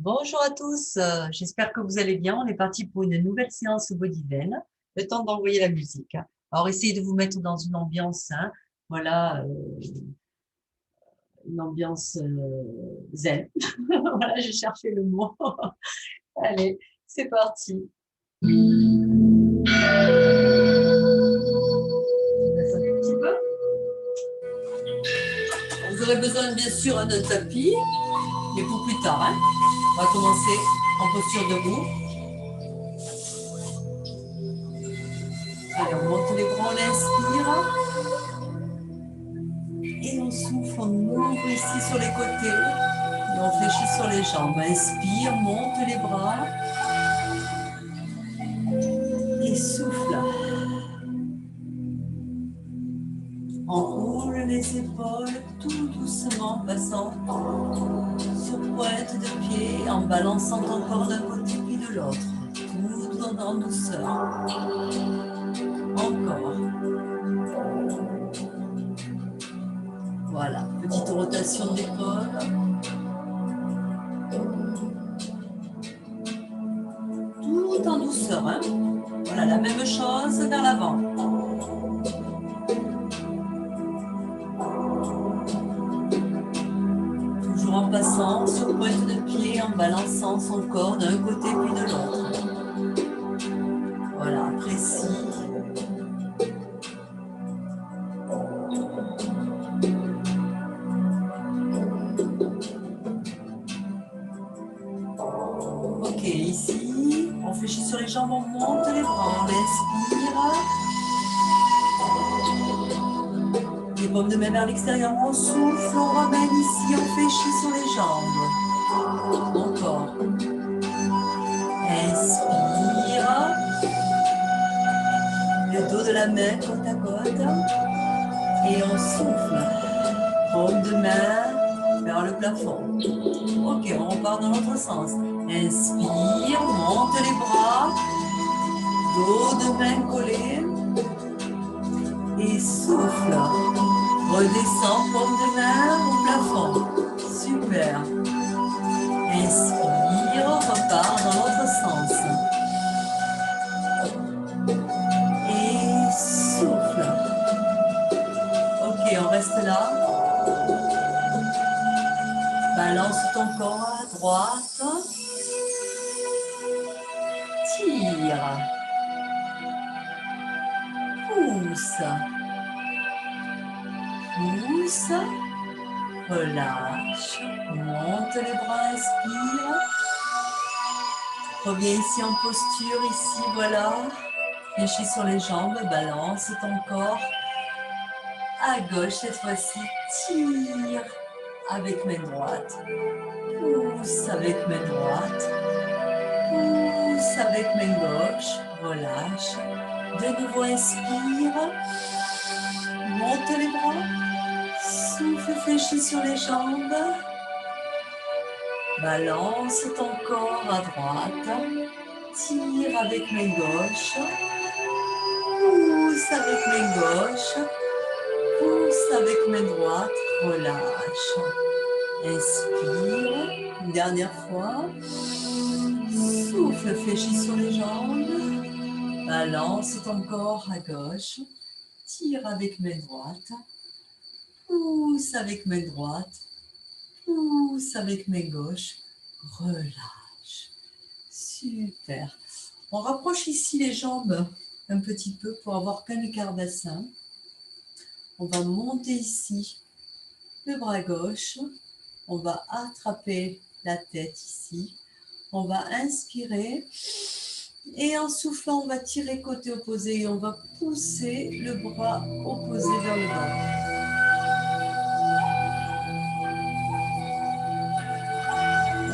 Bonjour à tous, j'espère que vous allez bien. On est parti pour une nouvelle séance Bodyven. Le temps d'envoyer la musique. Alors, essayez de vous mettre dans une ambiance, voilà, une ambiance zen. Voilà, j'ai cherché le mot. Allez, c'est parti. On baisse un petit peu. Vous aurez besoin bien sûr d'un tapis, mais pour plus tard. On va commencer en posture debout. Allez, on monte les bras, on inspire. Et on souffle, on ouvre ici sur les côtés. Et on fléchit sur les jambes. Inspire, monte les bras. Et souffle. On roule les épaules tout doucement, passant sur pointe de pied, en balançant ton corps d'un côté puis de l'autre. Tout en douceur. Encore. Voilà, petite rotation d'épaule. Tout en douceur. Voilà, la même chose vers l'avant. Toujours en passant sur pointe de pied, en balançant son corps d'un côté puis de l'autre. Voilà, précis. Ok, ici, on fléchit sur les jambes, on monte les bras, on inspire. Les paumes de main vers l'extérieur, on souffle, on ramène ici, on fléchit sur les jambes. Encore. Inspire. Le dos de la main côte à côte. Et on souffle. Paume de main vers le plafond. Ok, on repart dans l'autre sens. Inspire, monte les bras. Dos de main collé. Et souffle. Redescend, paume de main au plafond. Super. Inspire, repart dans l'autre sens. Et souffle. Ok, on reste là. Balance ton corps à droite. Tire. Pousse. Pousse. Relâche. Monte les bras, inspire. Reviens ici en posture, ici, voilà. Fléchis sur les jambes, balance ton corps. À gauche cette fois-ci, tire avec main droite. Pousse avec main droite. Pousse avec main gauche. Relâche. De nouveau, inspire. Monte les bras. Souffle, fléchis sur les jambes. Balance ton corps à droite. Tire avec main gauche. Pousse avec main gauche. Pousse avec main droite. Relâche. Inspire. Une dernière fois. Souffle, fléchis sur les jambes. Balance ton corps à gauche. Tire avec main droite. Pousse avec main droite. Pousse avec main gauche. Relâche. Super. On rapproche ici les jambes un petit peu pour avoir qu'un écart bassin. On va monter ici le bras gauche. On va attraper la tête ici. On va inspirer. Et en soufflant, on va tirer côté opposé et on va pousser le bras opposé vers le bas.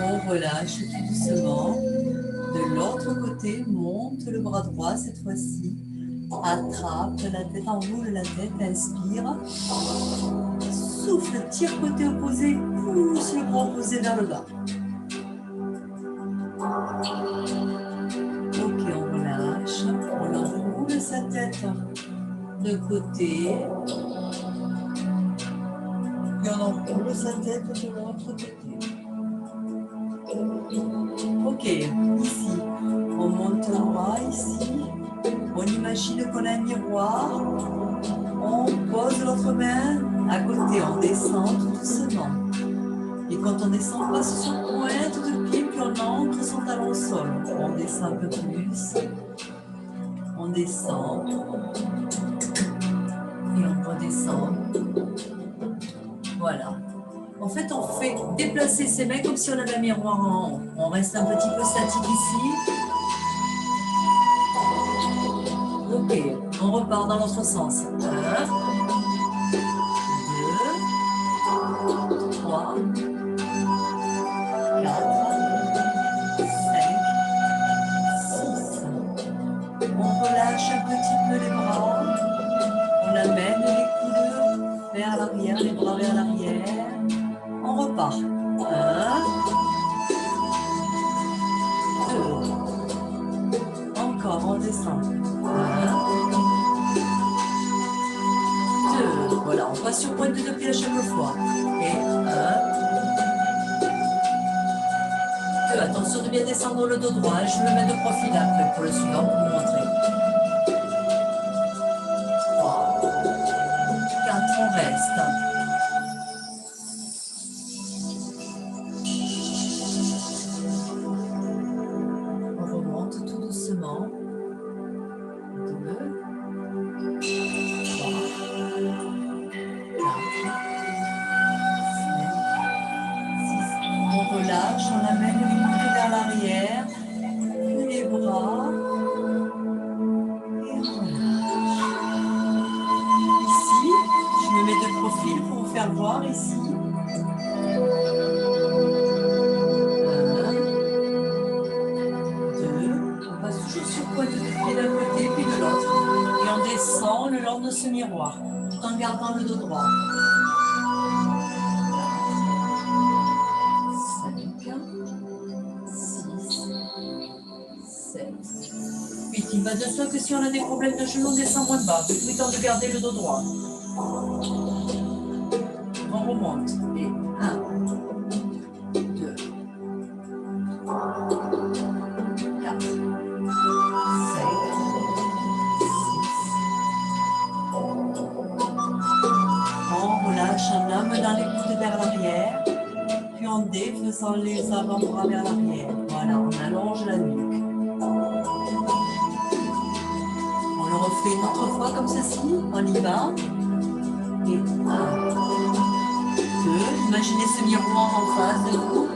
On relâche tout doucement. De l'autre côté, monte le bras droit cette fois-ci. Attrape la tête, enroule la tête, inspire. Souffle, tire côté opposé, pousse le bras opposé vers le bas. Ok, on relâche. On enroule sa tête de côté. Puis on enroule sa tête de l'autre côté. Ok, ici, on monte droit ici. On imagine qu'on a un miroir. On pose l'autre main à côté, on descend tout doucement. Et quand on descend, on passe sur le pointe de pied, puis on ancre son talon au sol. On descend un peu plus. On descend. Et on redescend. Voilà. En fait, on fait déplacer ses mains comme si on avait un miroir en haut. On reste un petit peu statique ici. Ok, on repart dans l'autre sens. 1, 2, 3, 4, 5, 6. On relâche un petit peu les bras. On amène les coudes vers l'arrière, les bras vers l'arrière. On repart. 1, 2. Encore, on descend. 1, 2. Voilà, on passe sur pointe de pied à chaque fois. Et 1, 2. Attention de bien descendre le dos droit. Je le mets de profil après pour le suivant pour vous montrer. 3, 4, on reste. On remonte tout doucement. 2, 3, 4, 5, 6. On relâche, on amène les coudes vers l'arrière, puis les bras, et on relâche. Ici, je me mets de profil pour vous faire voir ici. 1, 2, on passe toujours sur pointe de pied d'un côté puis de l'autre. Et on descend le long de ce miroir, tout en gardant le dos droit. 5, 6, 7, 8. Il va de soi que si on a des problèmes de genoux, on descend moins bas. Tout le temps de garder le dos droit. On remonte. Et 1, 2, 3, 4, 5, 6. On relâche, on amène dans les coudes vers l'arrière. Puis en défaisant les avant-bras vers l'arrière. Voilà, on allonge la nuque. On le refait une autre fois comme ceci. On y va. Et 1, 2. Imaginez ce miroir en face de vous.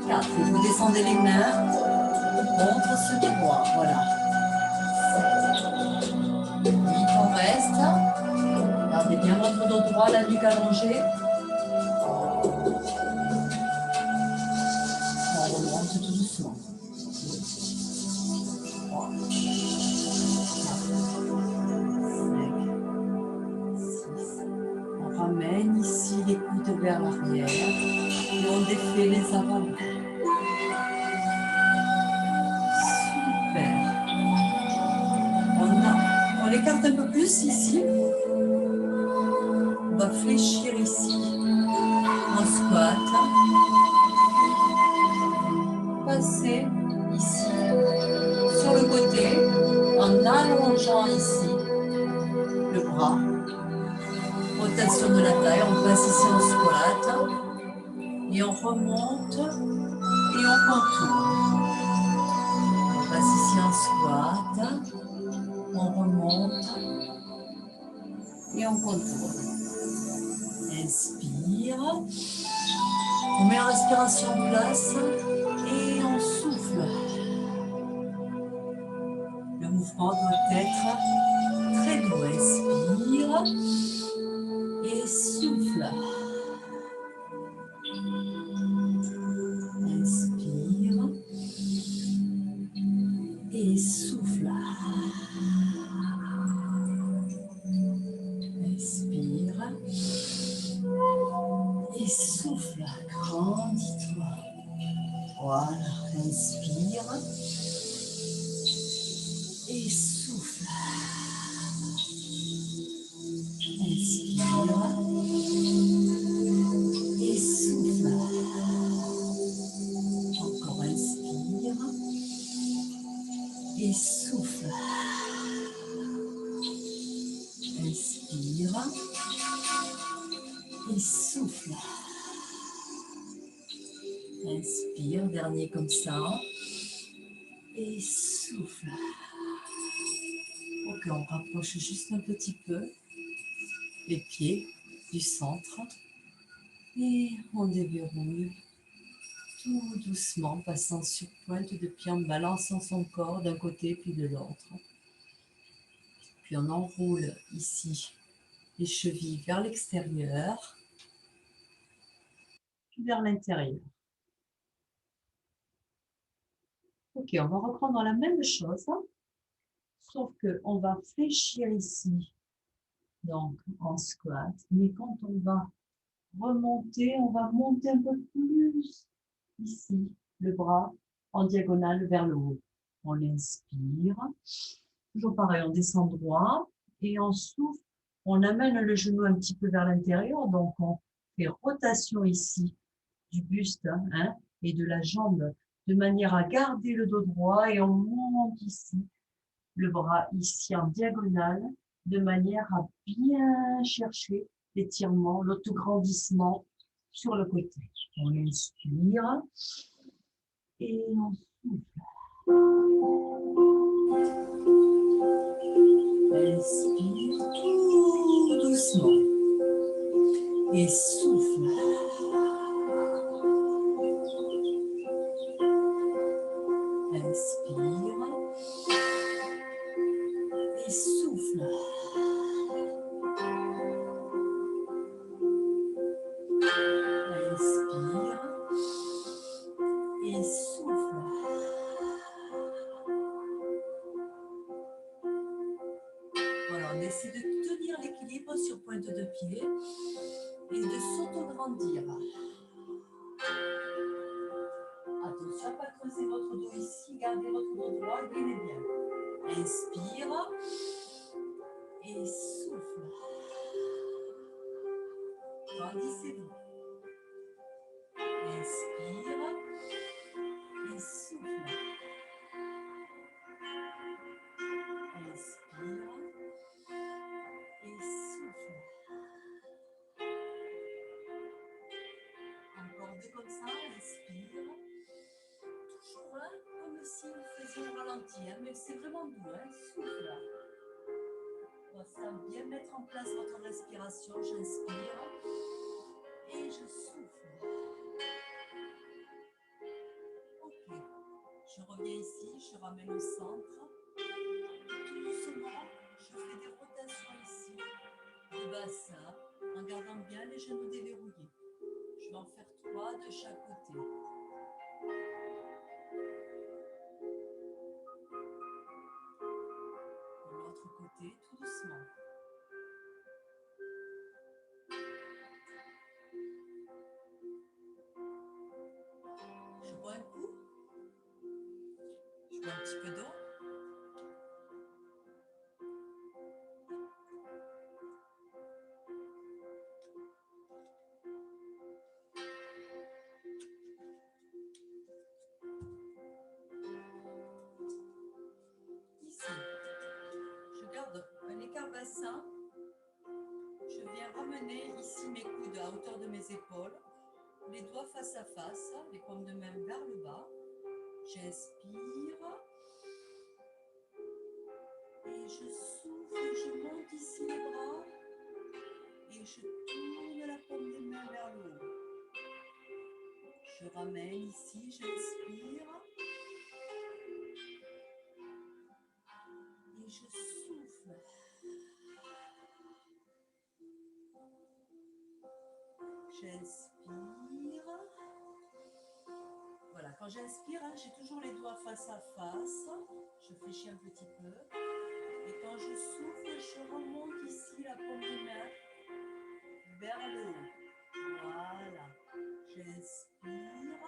4. Et vous descendez les mains contre ce miroir. Voilà. 7, 8. On reste. Gardez bien votre dos droit, la nuque allongée. On remonte tout doucement. 3, 4, 5, 6. On ramène ici les coudes vers l'arrière et on défait les avant-bras. Super. On écarte un peu plus ici. On va fléchir ici en squat. Passer ici sur le côté en allongeant ici le bras. Rotation de la taille, on passe ici en squat et on remonte et on contourne. On passe ici en squat, on remonte et on contourne. Inspire, on met la respiration en place et on souffle. Le mouvement doit être très doux. Inspire et souffle. Inspire et souffle. Inspire et souffle. Grandis-toi. Voilà. Inspire et souffle. Inspire et souffle. Inspire, dernier comme ça. Et souffle. Ok, on rapproche juste un petit peu les pieds du centre. Et on déverrouille tout doucement, passant sur pointe de pied, en balançant son corps d'un côté puis de l'autre. Puis on enroule ici les chevilles vers l'extérieur, puis vers l'intérieur. Ok, on va reprendre la même chose, sauf qu'on va fléchir ici, donc en squat. Mais quand on va remonter, on va monter un peu plus ici, le bras en diagonale vers le haut. On inspire. Toujours pareil, on descend droit et on souffle. On amène le genou un petit peu vers l'intérieur. Donc, on fait rotation ici du buste hein, et de la jambe de manière à garder le dos droit et on monte ici le bras ici en diagonale de manière à bien chercher l'étirement, l'autograndissement sur le côté. On inspire et on souffle. Inspire tout doucement et souffle. Inspire et souffle. Inspire et souffle. Voilà, on essaie de tenir l'équilibre sur pointe de pied et de s'autograndir. Attention à ne pas creuser votre dos ici, gardez votre dos droit et gainez bien. Inspire et souffle. Grandissez-vous. Inspire et souffle. Inspire et souffle. Encore deux comme ça, inspire. Toujours comme si vous faisiez un ralenti, mais c'est vraiment doux, souffle. Ça, bien mettre en place votre respiration, j'inspire et je souffle. Ok, je reviens ici, je ramène au centre. Tout doucement, je fais des rotations ici, de bassin, en gardant bien les genoux déverrouillés. Je vais en faire 3 de chaque côté. De l'autre côté, tout doucement. Je bois un coup. Je bois un petit peu d'eau. Ici, je garde un écart bassin. Je viens ramener ici mes coudes à hauteur de mes épaules. Les doigts face à face, les paumes de main vers le bas. J'inspire. Et je souffle et je monte ici les bras. Et je tourne la paume de main vers le haut. Je ramène ici, j'inspire. Et je souffle. J'inspire. Voilà, quand j'inspire, j'ai toujours les doigts face à face. Je fléchis un petit peu. Et quand je souffle, je remonte ici la paume de main vers le haut. Voilà. J'inspire.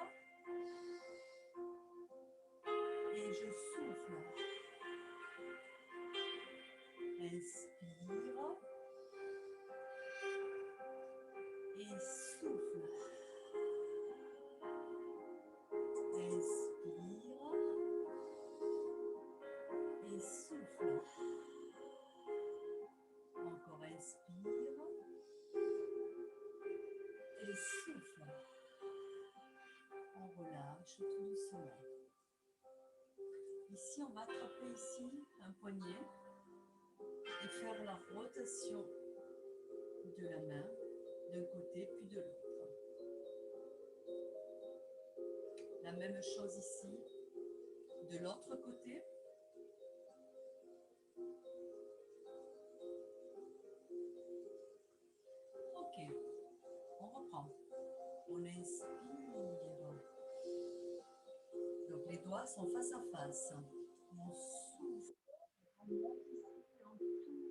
Et je souffle. Inspire. Et souffle. Inspire. Et souffle. Encore inspire. Et souffle. On relâche. relâche tout doucement. Ici, on va attraper ici un poignet et faire la rotation de la main d'un côté puis de l'autre. La même chose ici, de l'autre côté. Ok, on reprend. On inspire. Donc les doigts sont face à face. On souffle, on monte ici et on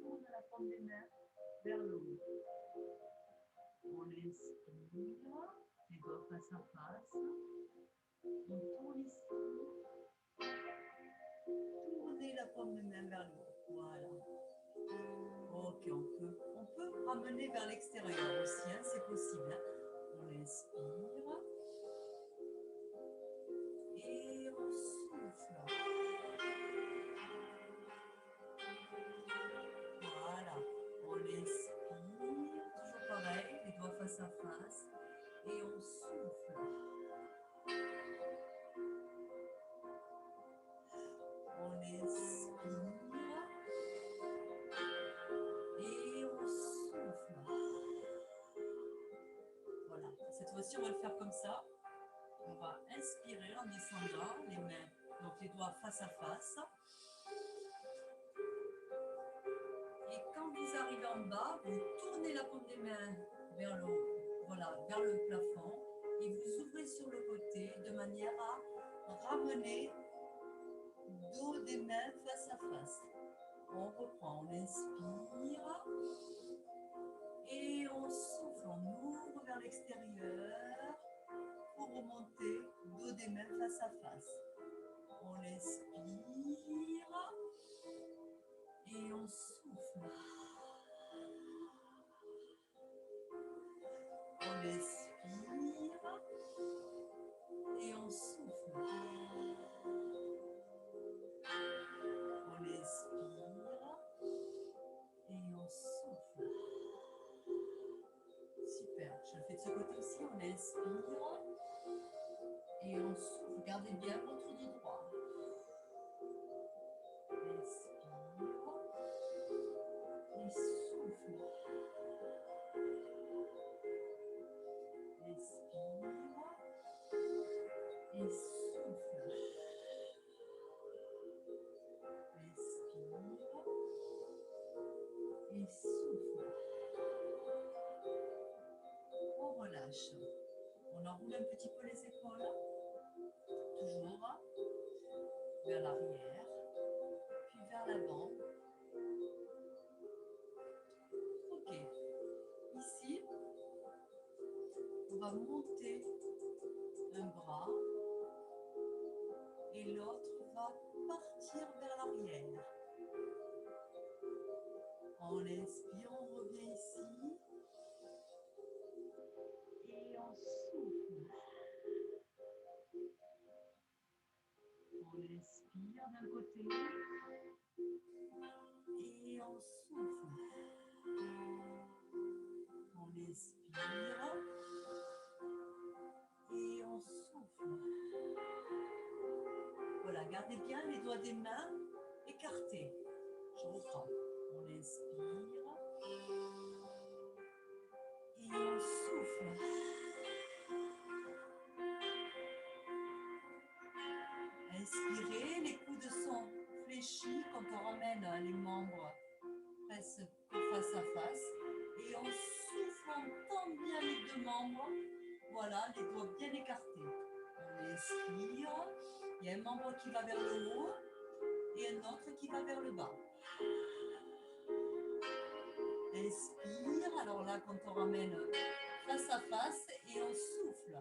tourne la paume des mains vers le haut. On inspire, les doigts face à face. On tourne ici. Tournez la paume des mains vers le haut. Voilà. Ok, on peut ramener vers l'extérieur aussi, hein, c'est possible. Hein. On inspire. Et on souffle. Voilà. On inspire, toujours pareil, les doigts face à face. Et on souffle. On inspire. Et on souffle. Voilà. Cette fois-ci, on va le faire comme ça. On va inspirer en descendant les mains, donc les doigts face à face. Et quand vous arrivez en bas, vous tournez la paume des mains vers le haut, voilà, vers le plafond, et vous ouvrez sur le côté de manière à ramener le dos des mains face à face. On reprend, on inspire et on souffle, on ouvre vers l'extérieur pour remonter dos des mains face à face. On inspire et on souffle. On inspire et on souffle. On inspire et on souffle. Super, je le fais de ce côté aussi. On inspire et on souffle. Gardez bien votre dos droit. Inspire et souffle. Inspire et souffle. Inspire et souffle. On relâche. On enroule un petit peu les épaules. Toujours vers l'arrière, puis vers l'avant. Ok. Ici, on va monter un bras et l'autre va partir vers l'arrière. On inspire, on revient ici et on souffle. On inspire d'un côté et on souffle. On inspire et on souffle. Voilà, gardez bien les doigts des mains écartés. Je reprends. On inspire et on souffle. Inspirez, les coudes sont fléchis quand on ramène les membres presque face à face. Et on souffle, on tend bien les deux membres. Voilà, les doigts bien écartés. On inspire, il y a un membre qui va vers le haut et un autre qui va vers le bas. Inspire, alors là quand on ramène face à face et on souffle.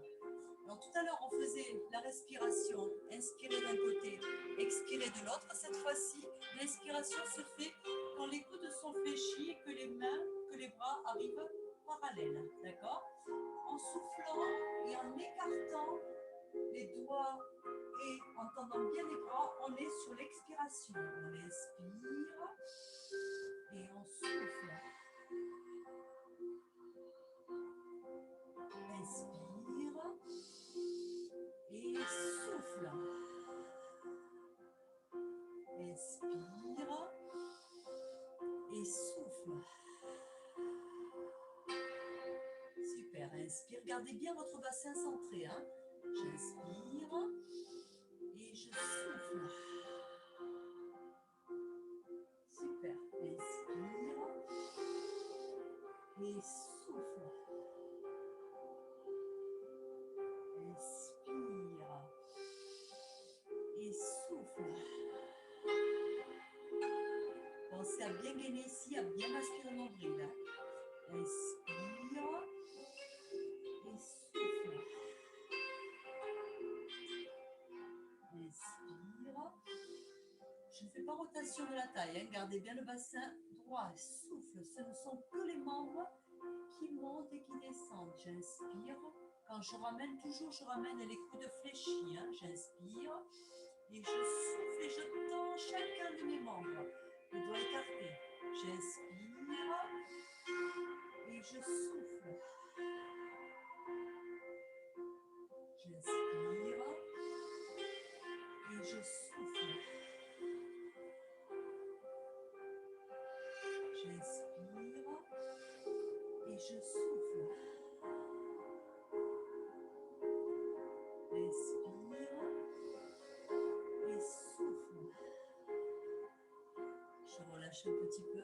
Alors tout à l'heure on faisait la respiration, inspirer d'un côté, expirer de l'autre. Cette fois-ci, l'inspiration se fait quand les coudes sont fléchis et que les mains, que les bras arrivent parallèles. D'accord? En soufflant et en écartant les doigts et en tendant bien les bras, on est sur l'expiration. On inspire et on souffle. Inspire et souffle. Inspire et souffle. Super, inspire. Gardez bien votre bassin centré. Hein. J'inspire et je souffle. Super, inspire et souffle. Inspire et souffle. Pensez à bien gainer ici, à bien aspirer le nombril. Hein. Inspire et souffle. Inspire. Je ne fais pas rotation de la taille. Hein. Gardez bien le bassin droit. Souffle. Ce ne sont que les membres qui montent et qui descendent. J'inspire. Quand je ramène, toujours je ramène les coudes fléchis. Hein. J'inspire et je souffle et je tends chacun de mes membres. Les doigts écartés. J'inspire et je souffle. J'inspire et je souffle. J'inspire et je souffle. Inspire et souffle. Je relâche un petit peu.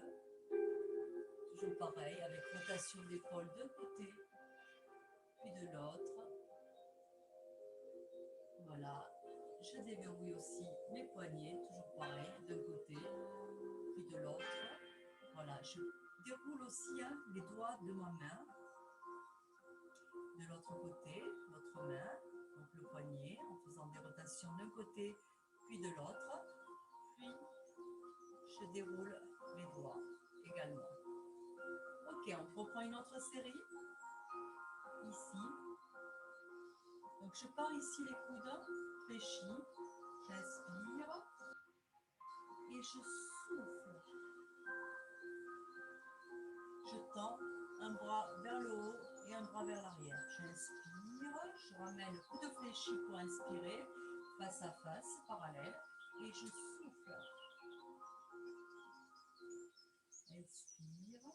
Toujours pareil, avec rotation d'épaule d'un côté, puis de l'autre. Voilà. Je déverrouille aussi mes poignets, toujours pareil, d'un côté, puis de l'autre. Voilà, je déroule aussi hein, les doigts de ma main. De l'autre côté, l'autre main, donc le poignet, en faisant des rotations d'un côté, puis de l'autre. Puis, je déroule les doigts également. Ok, on reprend une autre série. Ici. Donc, je pars ici les coudes fléchis. J'inspire. Et je souffle. Je tends un bras vers le haut et un bras vers l'arrière. J'inspire. Je ramène le coude fléchi pour inspirer. Face à face, parallèle. Et je souffle. Inspire.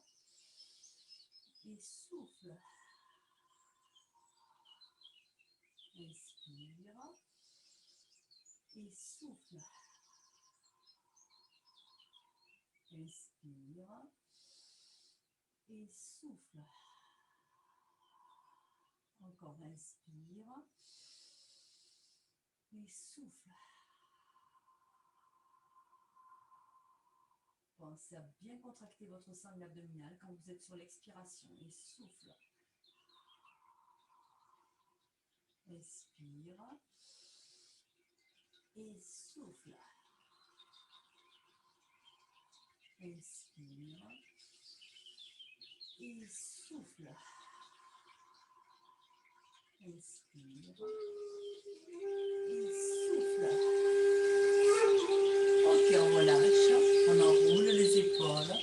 Et souffle. Inspire et souffle. Inspire et souffle. Encore inspire et souffle. Pensez à bien contracter votre sangle abdominale quand vous êtes sur l'expiration et souffle. Inspire et souffle. Inspire et souffle. Inspire et souffle. Ok, on relâche. On enroule les épaules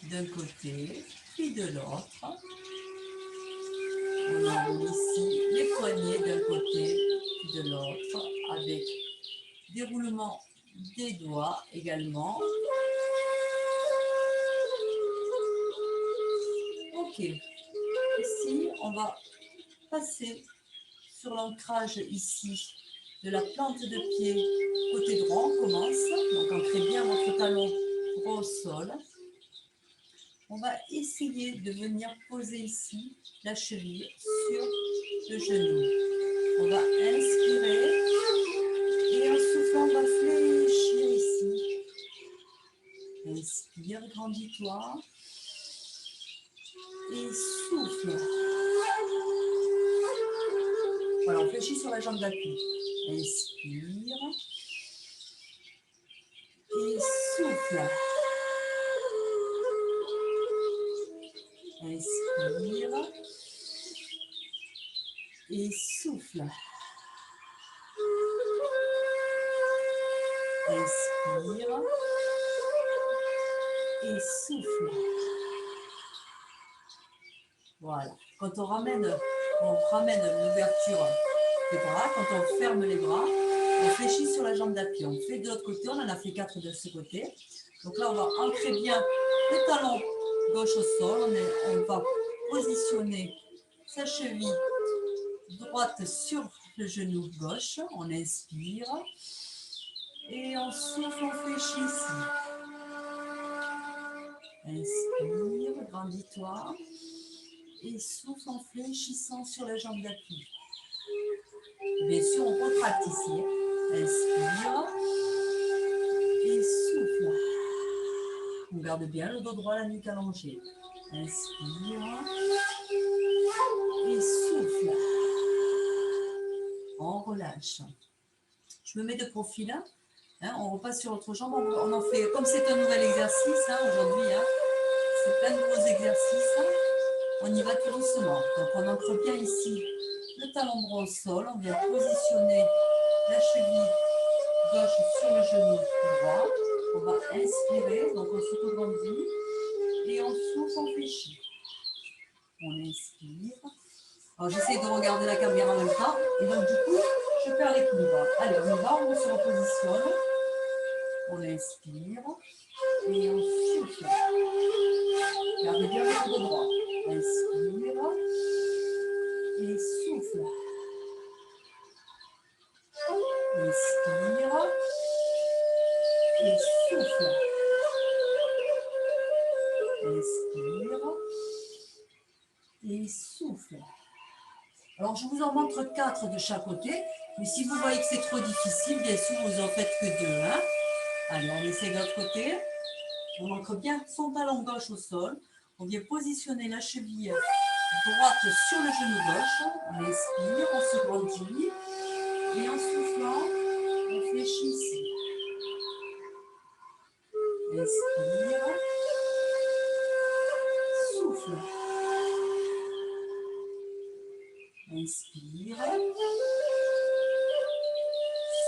d'un côté puis de l'autre. On enroule ici les poignets d'un côté puis de l'autre avec déroulement des doigts également. Ok. Ici, on va passer sur l'ancrage ici de la plante de pied côté droit. On commence. Donc, ancrez bien votre talon droit au sol. On va essayer de venir poser ici la cheville sur le genou. On va inspirer et en soufflant, on va fléchir ici. Inspire, grandis-toi et souffle. Voilà, on fléchit sur la jambe d'appui. Inspire et souffle. Inspire et souffle. Inspire et souffle. Voilà. Quand on ramène l'ouverture les bras. Quand on ferme les bras, on fléchit sur la jambe d'appui. On fait de l'autre côté, on en a fait 4 de ce côté. Donc là, on va ancrer bien le talon gauche au sol. On va positionner sa cheville droite sur le genou gauche. On inspire. Et on souffle, on fléchit ici. Inspire, grandis-toi. Et souffle en fléchissant sur la jambe d'appui. Bien sûr, on contracte ici. Inspire. Et souffle. On garde bien le dos droit, la nuque allongée. Inspire. Et souffle. On relâche. Je me mets de profil. Hein, on repasse sur l'autre jambe. On en fait, comme c'est un nouvel exercice aujourd'hui, hein, c'est plein de nouveaux exercices. On y va tout doucement. Donc on ancre bien ici le talon droit au sol. On vient positionner la cheville gauche sur le genou droit. On va inspirer, donc on s'autograndit. Et on souffle, on fléchit. On inspire. Alors j'essaie de regarder la caméra en même temps. Et donc du coup, je perds l'équilibre. Allez, on y va, on se repositionne. On inspire. Et on souffle. Gardez bien le dos droit. Inspire. Et souffle. Inspire. Et souffle. Inspire. Et souffle. Alors, je vous en montre 4 de chaque côté. Mais si vous voyez que c'est trop difficile, bien sûr, vous en faites que 2. Hein. Allez, on essaie de l'autre côté. On ancre bien son talon gauche au sol. On vient positionner la cheville droite sur le genou gauche. On inspire, on se grandit. Et en soufflant, on fléchit ici. Inspire. Souffle. Inspire.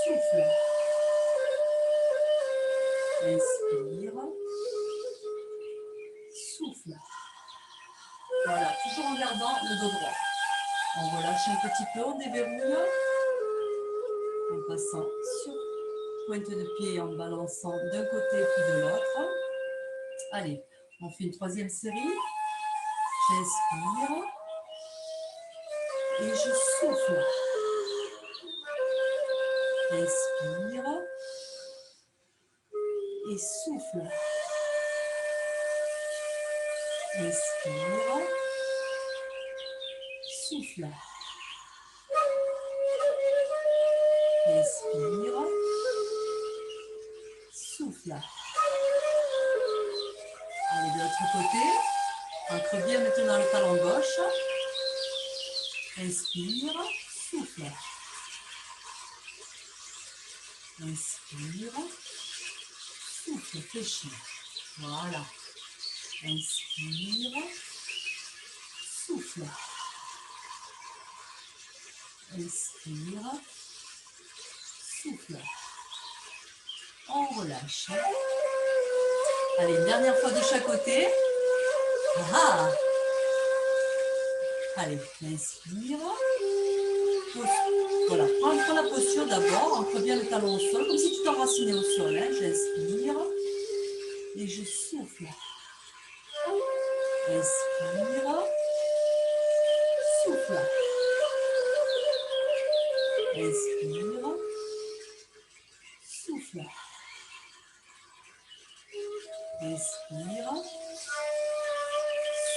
Souffle. Inspire. Souffle. Voilà, toujours en gardant le dos droit. On relâche un petit peu, on déverrouille. En passant sur pointe de pied et en balançant d'un côté puis de l'autre. Allez, on fait une 3e série. J'inspire. Et je souffle. Inspire. Et souffle. Inspire. Souffle. Inspire. Souffle. Allez, de l'autre côté. Ancre bien maintenant le talon gauche. Inspire. Souffle. Inspire. Souffle. Fléchis. Voilà. Inspire. Souffle. Inspire. Souffle. On relâche. Allez, une dernière fois de chaque côté. Ah. Allez, inspire. Voilà, prends la posture d'abord. Ancre bien le talon au sol, comme si tu t'enracinais au sol. Hein. J'inspire. Et je souffle. Inspire. Souffle. Inspire. Souffle. Inspire.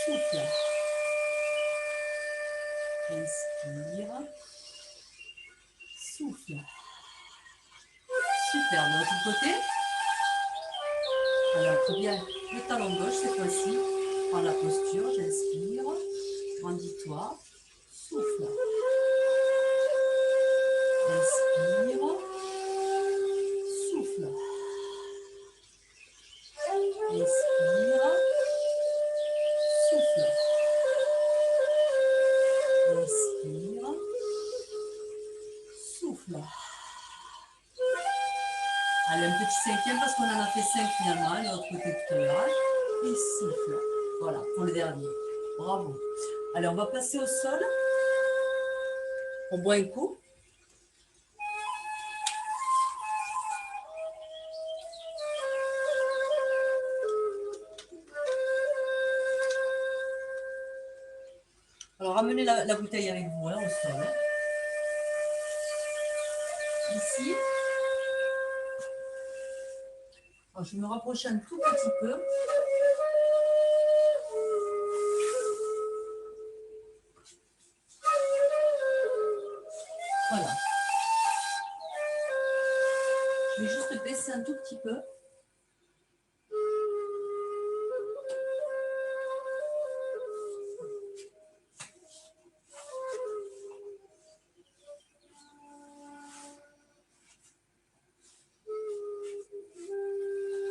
Souffle. Inspire. Souffle. Super, de l'autre côté. Alors, très bien, le talon gauche cette fois-ci. Prends la posture, j'inspire. Grandis-toi. Souffle. Inspire. Souffle. Inspire. Souffle. Inspire. Souffle. Allez, un petit 5e parce qu'on en a fait 5 finalement, de l'autre côté tout à l'heure. Et souffle. Voilà, pour le dernier. Bravo. Allez, on va passer au sol. On boit un coup. ramenez la bouteille avec vous hein, au sol. Hein. Ici. Alors, je me rapproche un tout petit peu. Voilà. Je vais juste baisser un tout petit peu.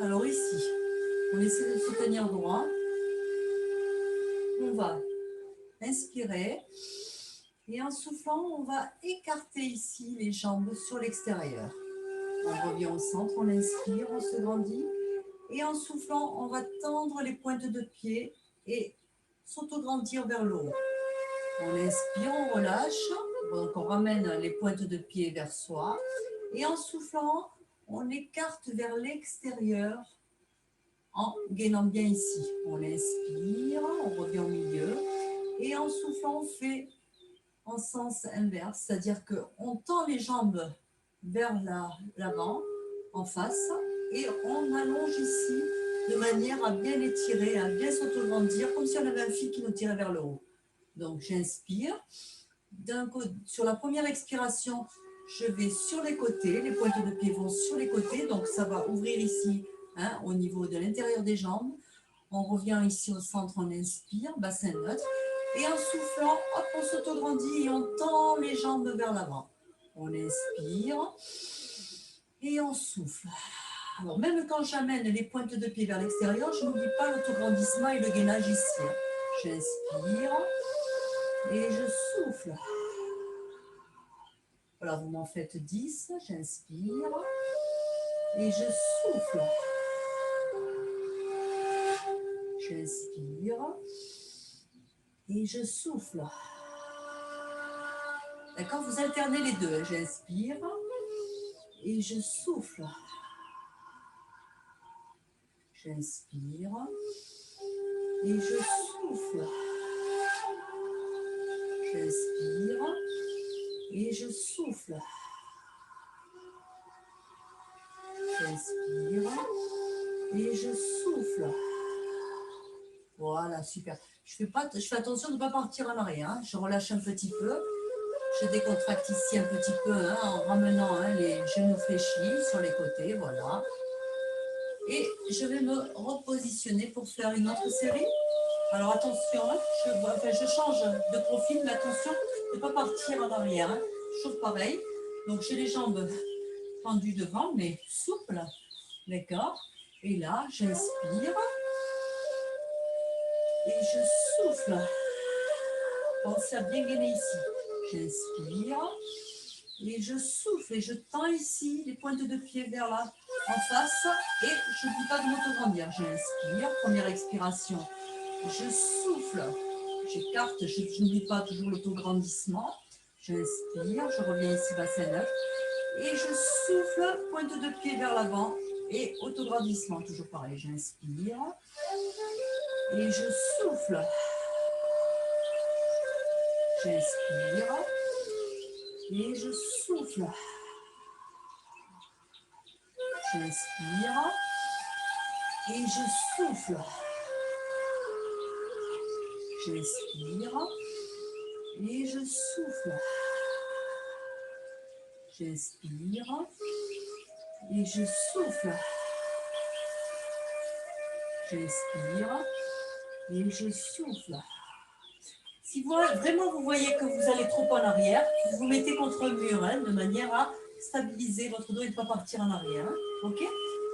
Alors ici, on essaie de se tenir droit. On va inspirer. Et en soufflant, on va écarter ici les jambes sur l'extérieur. On revient au centre, on inspire, on se grandit. Et en soufflant, on va tendre les pointes de pied et s'autograndir vers le haut. On inspire, on relâche. Donc on ramène les pointes de pied vers soi. Et en soufflant, on écarte vers l'extérieur en gainant bien ici. On inspire, on revient au milieu. Et en soufflant, on fait en sens inverse, c'est-à-dire qu'on tend les jambes vers l'avant, en face, et on allonge ici de manière à bien étirer, à bien s'autograndir, comme si on avait un fil qui nous tirait vers le haut. Donc j'inspire. Sur la première expiration, je vais sur les côtés, les pointes de pied vont sur les côtés, donc ça va ouvrir ici hein, au niveau de l'intérieur des jambes. On revient ici au centre, on inspire, bassin neutre. Et en soufflant, hop, on s'autograndit et on tend les jambes vers l'avant. On inspire et on souffle. Alors, même quand j'amène les pointes de pied vers l'extérieur, je n'oublie pas l'autograndissement et le gainage ici. J'inspire et je souffle. Voilà, vous m'en faites 10. J'inspire et je souffle. J'inspire et je souffle. D'accord, vous alternez les deux. J'inspire et je souffle. J'inspire et je souffle. J'inspire et je souffle. J'inspire et je souffle. Voilà, super. Je fais attention de ne pas partir en arrière. Hein. Je relâche un petit peu. Je décontracte ici un petit peu hein, en ramenant hein, les genoux fléchis sur les côtés. Voilà. Et je vais me repositionner pour faire une autre série. Alors attention, hein, je change de profil, mais attention de ne pas partir en arrière. Hein. Toujours pareil. Donc j'ai les jambes tendues devant, mais souples. D'accord. Et là, j'inspire. Et je souffle. Pensez à bien gainer ici. J'inspire. Et je souffle. Et je tends ici les pointes de pied vers là, en face. Et je n'oublie pas de m'autograndir. J'inspire. Première expiration. Je souffle. J'écarte. Je n'oublie pas toujours l'autograndissement. J'inspire. Je reviens ici, bassin neutre. Et je souffle. Pointe de pied vers l'avant. Et autograndissement. Toujours pareil. J'inspire. Et je souffle. J'inspire. Et je souffle. J'inspire. Et je souffle. J'inspire. Et je souffle. J'inspire. Et je souffle. J'inspire. Et je souffle. Si vraiment vous voyez que vous allez trop en arrière, vous vous mettez contre le mur hein, de manière à stabiliser votre dos et ne pas partir en arrière. Hein, ok.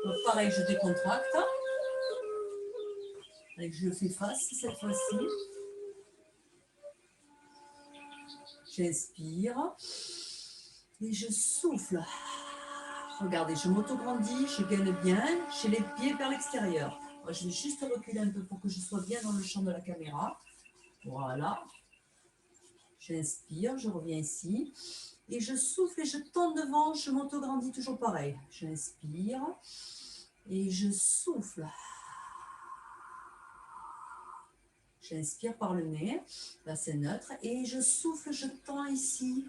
Donc pareil, je décontracte. Et je fais face cette fois-ci. J'inspire. Et je souffle. Regardez, je m'autograndis, je gaine bien. J'ai les pieds vers l'extérieur. Je vais juste reculer un peu pour que je sois bien dans le champ de la caméra. Voilà. J'inspire, je reviens ici. Et je souffle et je tends devant, je m'autograndis toujours pareil. J'inspire et je souffle. J'inspire par le nez, là c'est neutre, et je souffle, je tends ici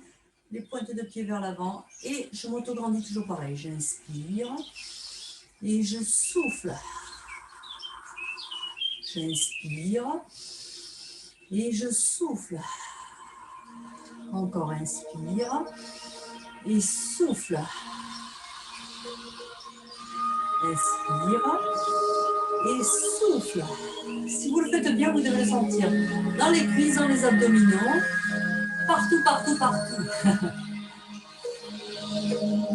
les pointes de pied vers l'avant, et je m'autograndis toujours pareil. J'inspire, et je souffle. J'inspire, et je souffle. Encore inspire, et souffle. Inspire et souffle. Si vous le faites bien, vous devez le sentir dans les cuisses, dans les abdominaux, partout, partout, partout.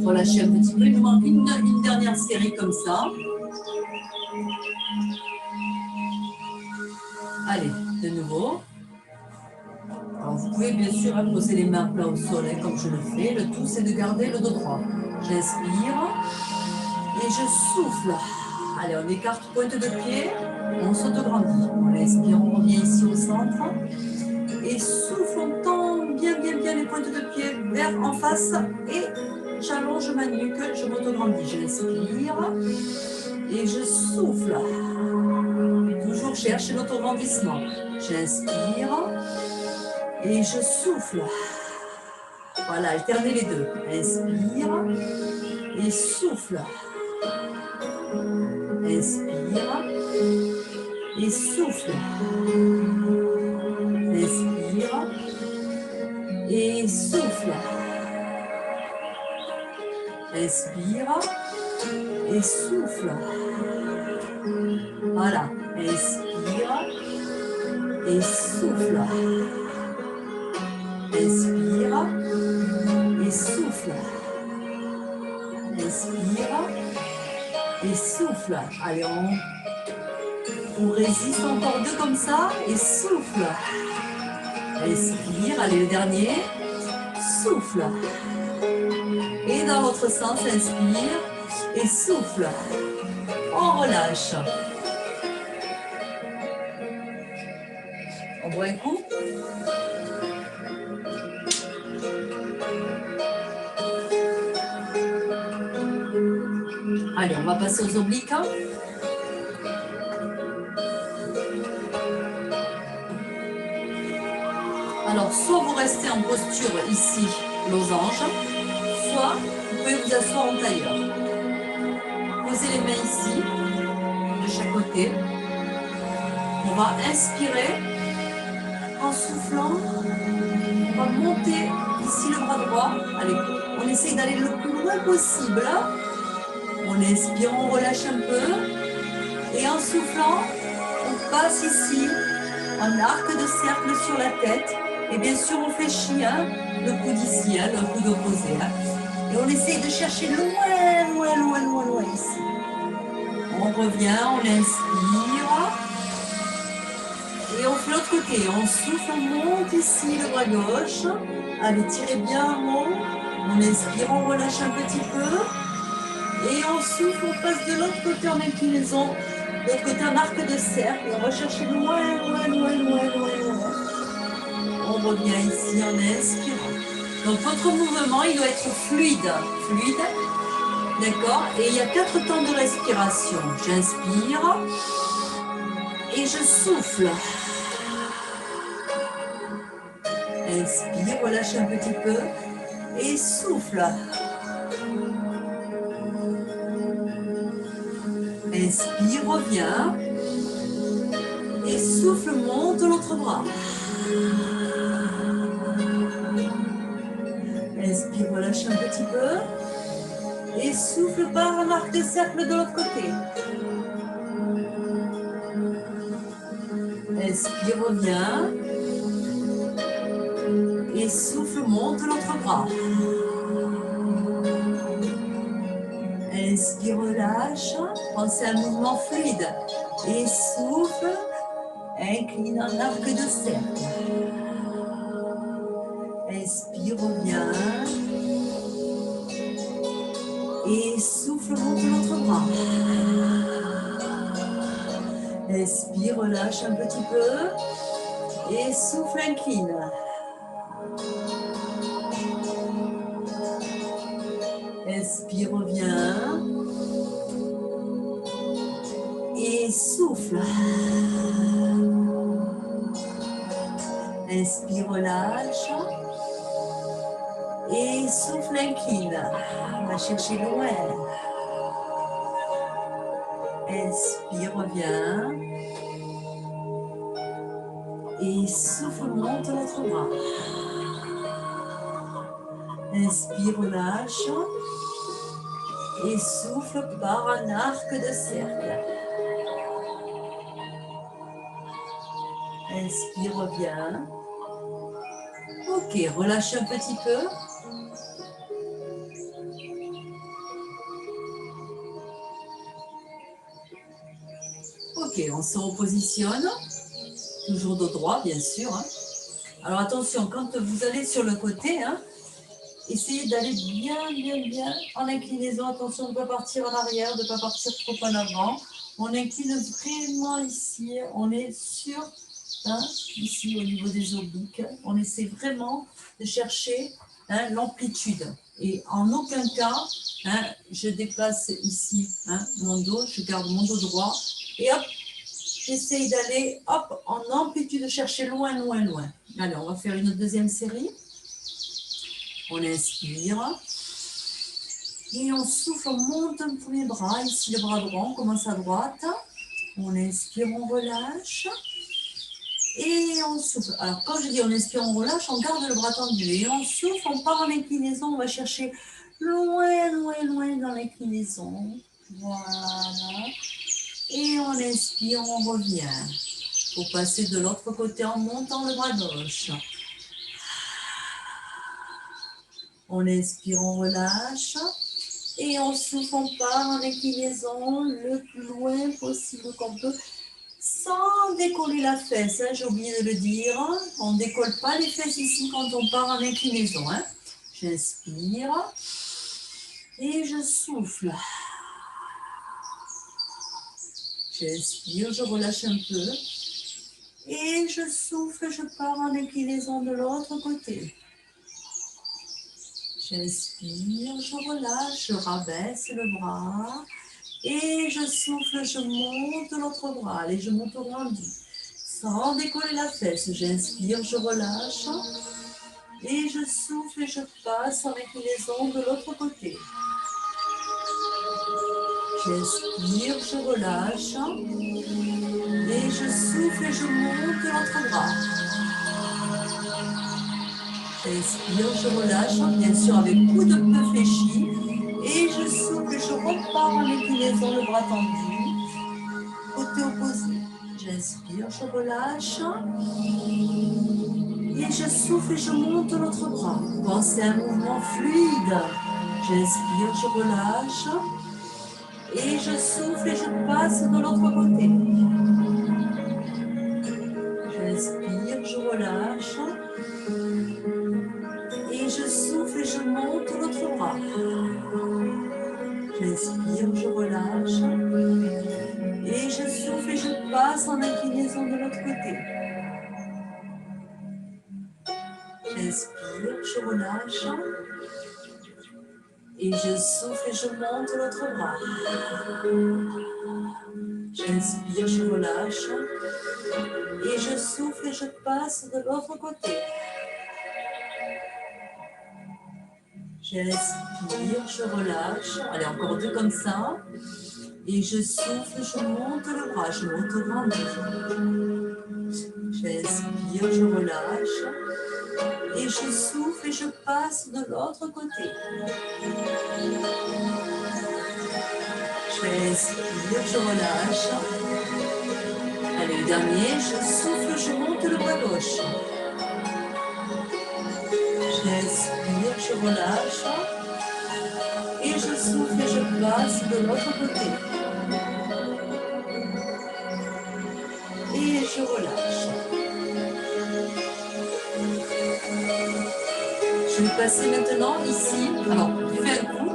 Relâchez un petit peu, il nous manque une dernière série comme ça. Allez, de nouveau. Alors, vous pouvez bien sûr poser les mains plat au sol, comme je le fais. Le tout, c'est de garder le dos droit. J'inspire et je souffle. Allez, on écarte pointe de pied, on s'autograndit. On inspire, on revient ici au centre. Et souffle, on tend bien, bien, bien les pointes de pied vers en face. Et j'allonge ma nuque, je m'autograndis. J'inspire et je souffle. Toujours chercher l'autograndissement. J'inspire et je souffle. Voilà, alternez les deux. Inspire et souffle. Inspire et souffle. Inspire et souffle. Inspire et souffle. Voilà. Inspire et souffle. Inspire et souffle. Inspire et souffle. Allez, on résiste encore deux comme ça et souffle. Inspire, allez le dernier. Souffle. Et dans l'autre sens, inspire et souffle. On relâche. On boit un coup. Allez, on va passer aux obliques. Alors, soit vous restez en posture ici, losange, soit vous pouvez vous asseoir en tailleur. Posez les mains ici, de chaque côté. On va inspirer en soufflant. On va monter ici le bras droit. Allez, on essaye d'aller le plus loin possible. On inspire, on relâche un peu. Et en soufflant, on passe ici en arc de cercle sur la tête. Et bien sûr, on fléchit le coude ici, le coude opposé. Et on essaye de chercher loin, loin, loin, loin, loin ici. On revient, on inspire. Et on fait l'autre côté. On souffle, on monte ici le bras gauche. Allez, tirez bien en haut. On inspire, on relâche un petit peu. Et on souffle, on passe de l'autre côté en inclinaison. De l'autre côté en arc de cercle. Et on va chercher loin, loin, loin, loin, loin, loin. On revient ici en inspirant. Donc votre mouvement, il doit être fluide. Fluide. D'accord? Et il y a 4 temps de respiration. J'inspire. Et je souffle. Inspire, relâche un petit peu. Et souffle. Inspire, reviens. Et souffle, monte l'autre bras. Inspire, relâche un petit peu. Et souffle par un arc de cercle de l'autre côté. Inspire, reviens. Et souffle, monte l'autre bras. Inspire, relâche. Pensez à un mouvement fluide. Et souffle. Incline en arc de cercle. Inspire, reviens. Et souffle, monte l'autre bras. Inspire, relâche un petit peu. Et souffle, incline. Inspire, reviens. Et souffle. Inspire, relâche. Et souffle, incline. On va chercher loin. Inspire, reviens. Et souffle, monte l'autre bras. Inspire, relâche. Et souffle par un arc de cercle. Inspire, reviens. Ok, relâche un petit peu. Ok, on se repositionne. Toujours dos droit, bien sûr. Hein. Alors attention, quand vous allez sur le côté, hein, essayez d'aller bien en inclinaison. Attention de ne pas partir en arrière, de ne pas partir trop en avant. On incline vraiment ici. On est sur, hein, ici au niveau des obliques. On essaie vraiment de chercher hein, l'amplitude. Et en aucun cas, hein, je déplace ici hein, mon dos, je garde mon dos droit. Et hop, j'essaye d'aller hop, en amplitude, de chercher loin. Allez, on va faire une deuxième série. On inspire. Et on souffle, on monte un premier bras. Ici, le bras droit, on commence à droite. On inspire, on relâche. Et on souffle. Alors, quand je dis on inspire, on relâche, on garde le bras tendu. Et on souffle, on part en inclinaison. On va chercher loin dans l'inclinaison. Voilà. Et on inspire, on revient. Pour passer de l'autre côté en montant le bras gauche. On inspire, on relâche. Et on souffle, on part en inclinaison le plus loin possible qu'on peut, sans décoller la fesse. Hein, j'ai oublié de le dire. On ne décolle pas les fesses ici quand on part en inclinaison. Hein. J'inspire et je souffle. J'inspire, je relâche un peu. Et je souffle, je pars en inclinaison de l'autre côté. J'inspire, je relâche, je rabaisse le bras. Et je souffle, je monte l'autre bras. Allez, je monte rendu. Sans décoller la fesse. J'inspire, je relâche. Et je souffle et je passe en inclinaison de l'autre côté. J'inspire, je relâche. Et je souffle et je monte l'autre bras. J'inspire, je relâche, bien sûr avec coude peu fléchi. Et je souffle et je repars en inclinaison, le bras tendu. Côté opposé. J'inspire, je relâche. Et je souffle et je monte l'autre bras. Pensez à un mouvement fluide. J'inspire, je relâche. Et je souffle et je passe de l'autre côté. J'inspire, je relâche. Et je souffle et je monte l'autre bras. J'inspire, je relâche. Et je souffle et je passe en inclinaison de l'autre côté. J'inspire, je relâche. Et je souffle et je monte l'autre bras. J'inspire, je relâche. Et je souffle et je passe de l'autre côté. J'inspire, je relâche. Allez, encore deux comme ça. Et je souffle, je monte le bras, je monte le bras. J'inspire, je relâche. Et je souffle et je passe de l'autre côté. J'inspire, je relâche. Allez, le dernier, je souffle, je monte le bras gauche. J'inspire, je relâche. Et je souffle et je passe de l'autre côté. Et je relâche. Je vais passer maintenant ici. Alors, je fais un coup.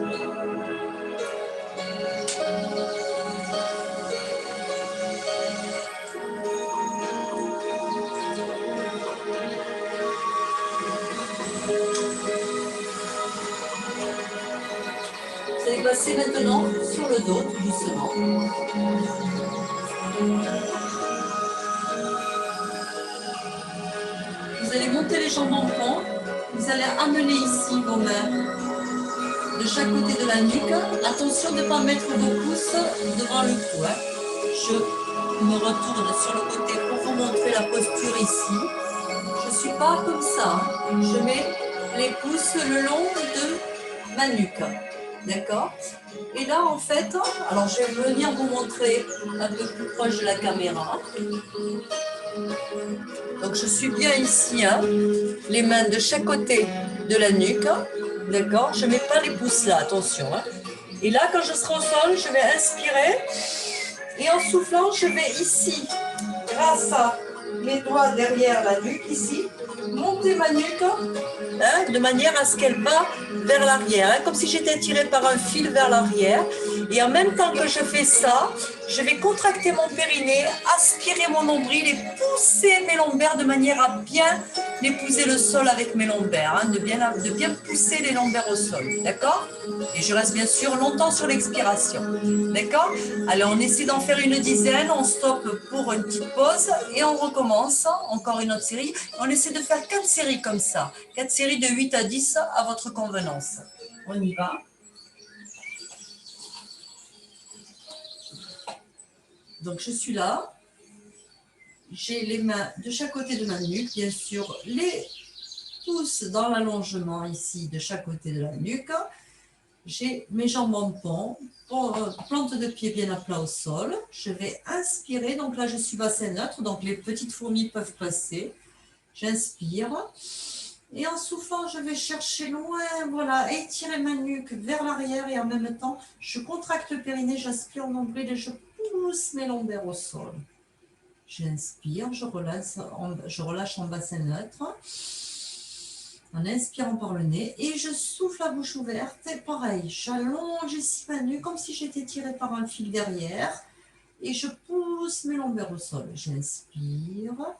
Vous allez passer maintenant sur le dos, tout doucement. Vous vous allez monter les jambes en pont. Vous allez amener ici vos mains de chaque côté de la nuque. Attention de ne pas mettre vos pouces devant le cou. Je me retourne sur le côté pour vous montrer la posture ici. Je ne suis pas comme ça. Je mets les pouces le long de ma nuque. D'accord? Et là, en fait, alors je vais venir vous montrer un peu plus proche de la caméra. Donc, je suis bien ici, les mains de chaque côté de la nuque. D'accord? Je ne mets pas les pouces là, attention. Et là, quand je serai au sol, je vais inspirer. Et en soufflant, je vais ici, grâce à mes doigts derrière la nuque, ici, monter ma nuque de manière à ce qu'elle va vers l'arrière, comme si j'étais tirée par un fil vers l'arrière. Et en même temps que je fais ça, je vais contracter mon périnée, aspirer mon nombril et pousser mes lombaires de manière à bien épouser le sol avec mes lombaires, de bien pousser les lombaires au sol, d'accord? Et je reste bien sûr longtemps sur l'expiration, d'accord? Allez, on essaie d'en faire une dizaine, on stoppe pour une petite pause et on recommence, encore une autre série. On essaie de faire 4 séries comme ça, 4 séries de 8 à 10 à votre convenance. On y va. Donc je suis là, j'ai les mains de chaque côté de ma nuque, bien sûr, les pouces dans l'allongement ici de chaque côté de la nuque. J'ai mes jambes en pont, plante de pied bien à plat au sol. Je vais inspirer, donc là je suis bassin neutre, donc les petites fourmis peuvent passer. J'inspire. Et en soufflant, je vais chercher loin, voilà, étirer ma nuque vers l'arrière et en même temps, je contracte le périnée, j'aspire mon nombril et je pousse mes lombaires au sol. J'inspire, je relâche en bassin neutre. En inspirant par le nez et je souffle la bouche ouverte et pareil, j'allonge ici ma nuque comme si j'étais tirée par un fil derrière et je pousse mes lombaires au sol. J'inspire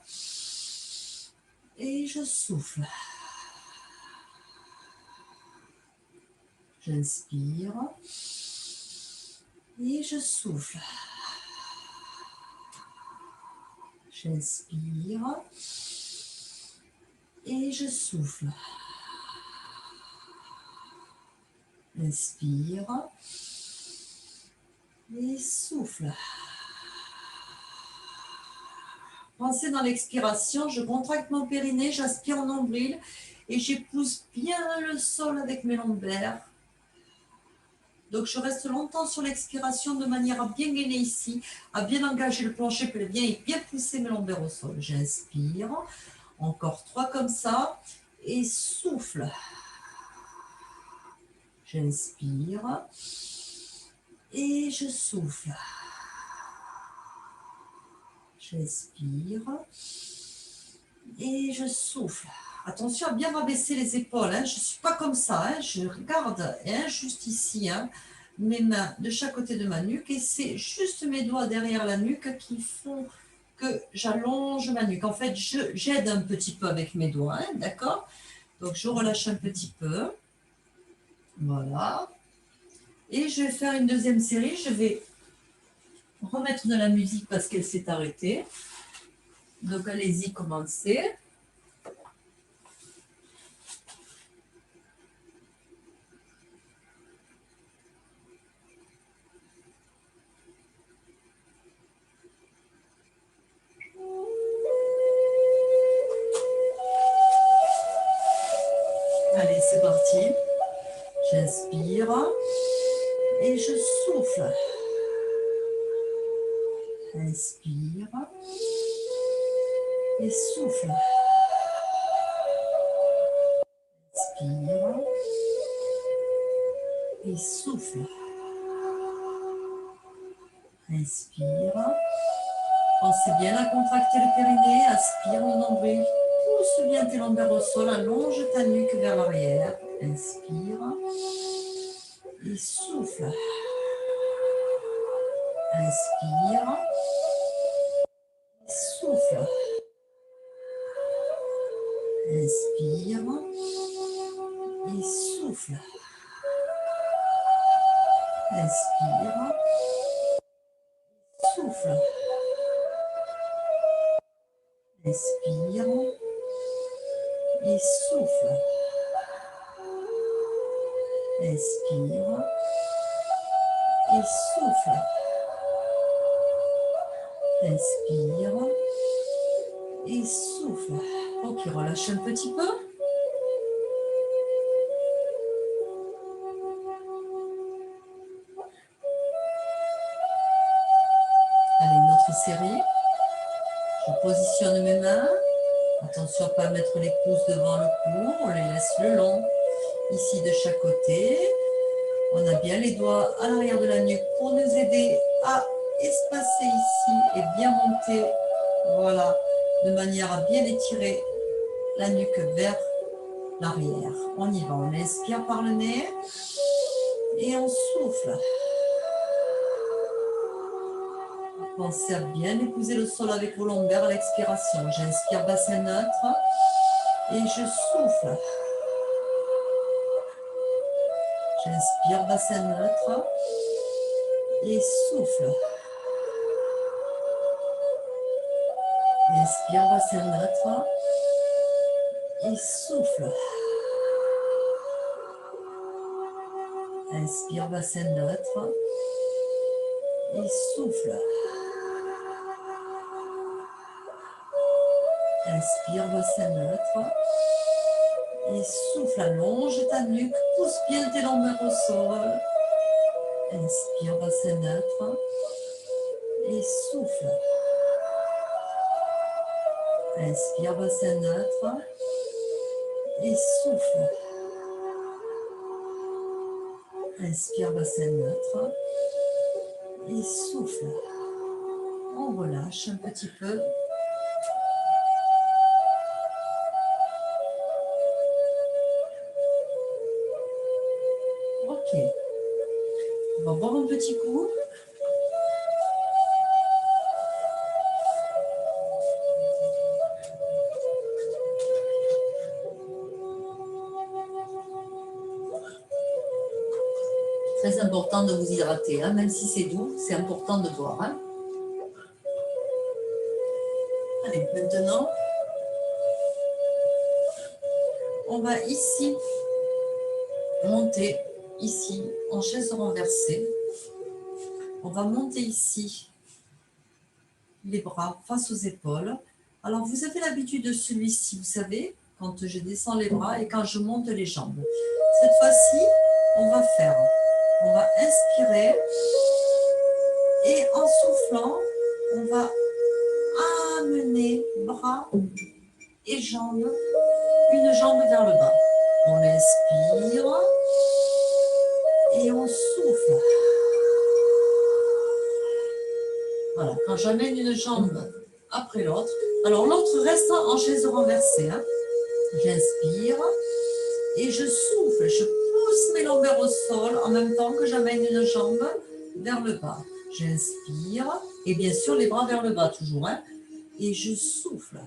et je souffle. J'inspire et je souffle. J'inspire et je souffle. Inspire et souffle. Pensez dans l'expiration, je contracte mon périnée, j'aspire mon nombril et j'épouse bien le sol avec mes lombaires. Donc, je reste longtemps sur l'expiration de manière à bien gainer ici, à bien engager le plancher pelvien et bien pousser mes lombaires au sol. J'inspire, encore 3 comme ça, et souffle. J'inspire et je souffle. J'inspire et je souffle. Attention à bien rabaisser les épaules. Je ne suis pas comme ça. Je regarde juste ici mes mains de chaque côté de ma nuque. Et c'est juste mes doigts derrière la nuque qui font que j'allonge ma nuque. En fait, j'aide un petit peu avec mes doigts. D'accord? Donc, je relâche un petit peu. Voilà. Et je vais faire une deuxième série. Je vais remettre de la musique parce qu'elle s'est arrêtée. Donc, allez-y, commencez. Allez, c'est parti. J'inspire et je souffle. Inspire et souffle. Inspire et souffle. Inspire. Pensez bien à contracter le périnée. Aspire le nombril. Pousse bien tes lombaires au sol. Allonge ta nuque vers l'arrière. Inspire et souffle. Inspire. Souffle. Inspire et souffle. Inspire. Souffle. Inspire et souffle. Inspire et souffle. Inspire et souffle. Ok, relâche un petit peu. Allez, une autre série. Je positionne mes mains. Attention à ne pas mettre les pouces devant le cou. On les laisse le long. Ici de chaque côté. On a bien les doigts à l'arrière de la nuque pour nous aider à espacer ici et bien monter. Voilà, de manière à bien étirer la nuque vers l'arrière. On y va, on inspire par le nez et on souffle. Pensez à bien épouser le sol avec vos lombaires à l'expiration. J'inspire bassin neutre et je souffle. J'inspire bassin neutre et souffle. Inspire bassin neutre et souffle. Inspire bassin neutre et souffle. Inspire bassin neutre et souffle. Allonge ta nuque, pousse bien tes lombaires au sol. Inspire bassin neutre et souffle. Inspire bassin neutre et souffle. Inspire bassin neutre et souffle. On relâche un petit peu. Ok. On va boire un petit coup. Très important de vous hydrater, hein, même si c'est doux, c'est important de boire. Hein. Allez, maintenant, on va ici monter, ici, en chaise renversée. On va monter ici les bras face aux épaules. Alors, vous avez l'habitude de celui-ci, vous savez, quand je descends les bras et quand je monte les jambes. Cette fois-ci, on va inspirer et en soufflant, on va amener bras et jambes, une jambe vers le bas. On inspire et on souffle. Voilà, quand j'amène une jambe après l'autre, alors l'autre reste en chaise renversée. Hein. J'inspire et je souffle. Je pousse mes lombaires au sol en même temps que j'amène une jambe vers le bas. J'inspire et bien sûr les bras vers le bas toujours. Hein. Et je souffle.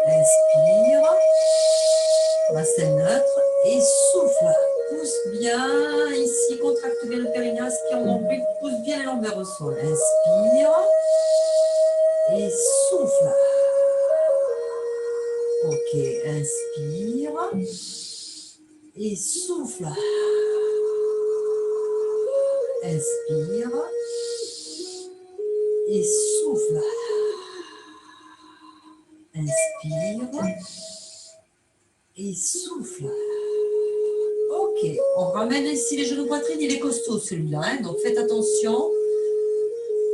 Inspire, bassin neutre et souffle. Pousse bien ici, contracte bien le périnée, aspire mon but, pousse bien les lombaires au sol. Inspire et souffle. Ok, inspire et souffle. Inspire et souffle. Inspire et souffle. Ok, on ramène ici les genoux poitrine, il est costaud celui-là, hein, donc faites attention.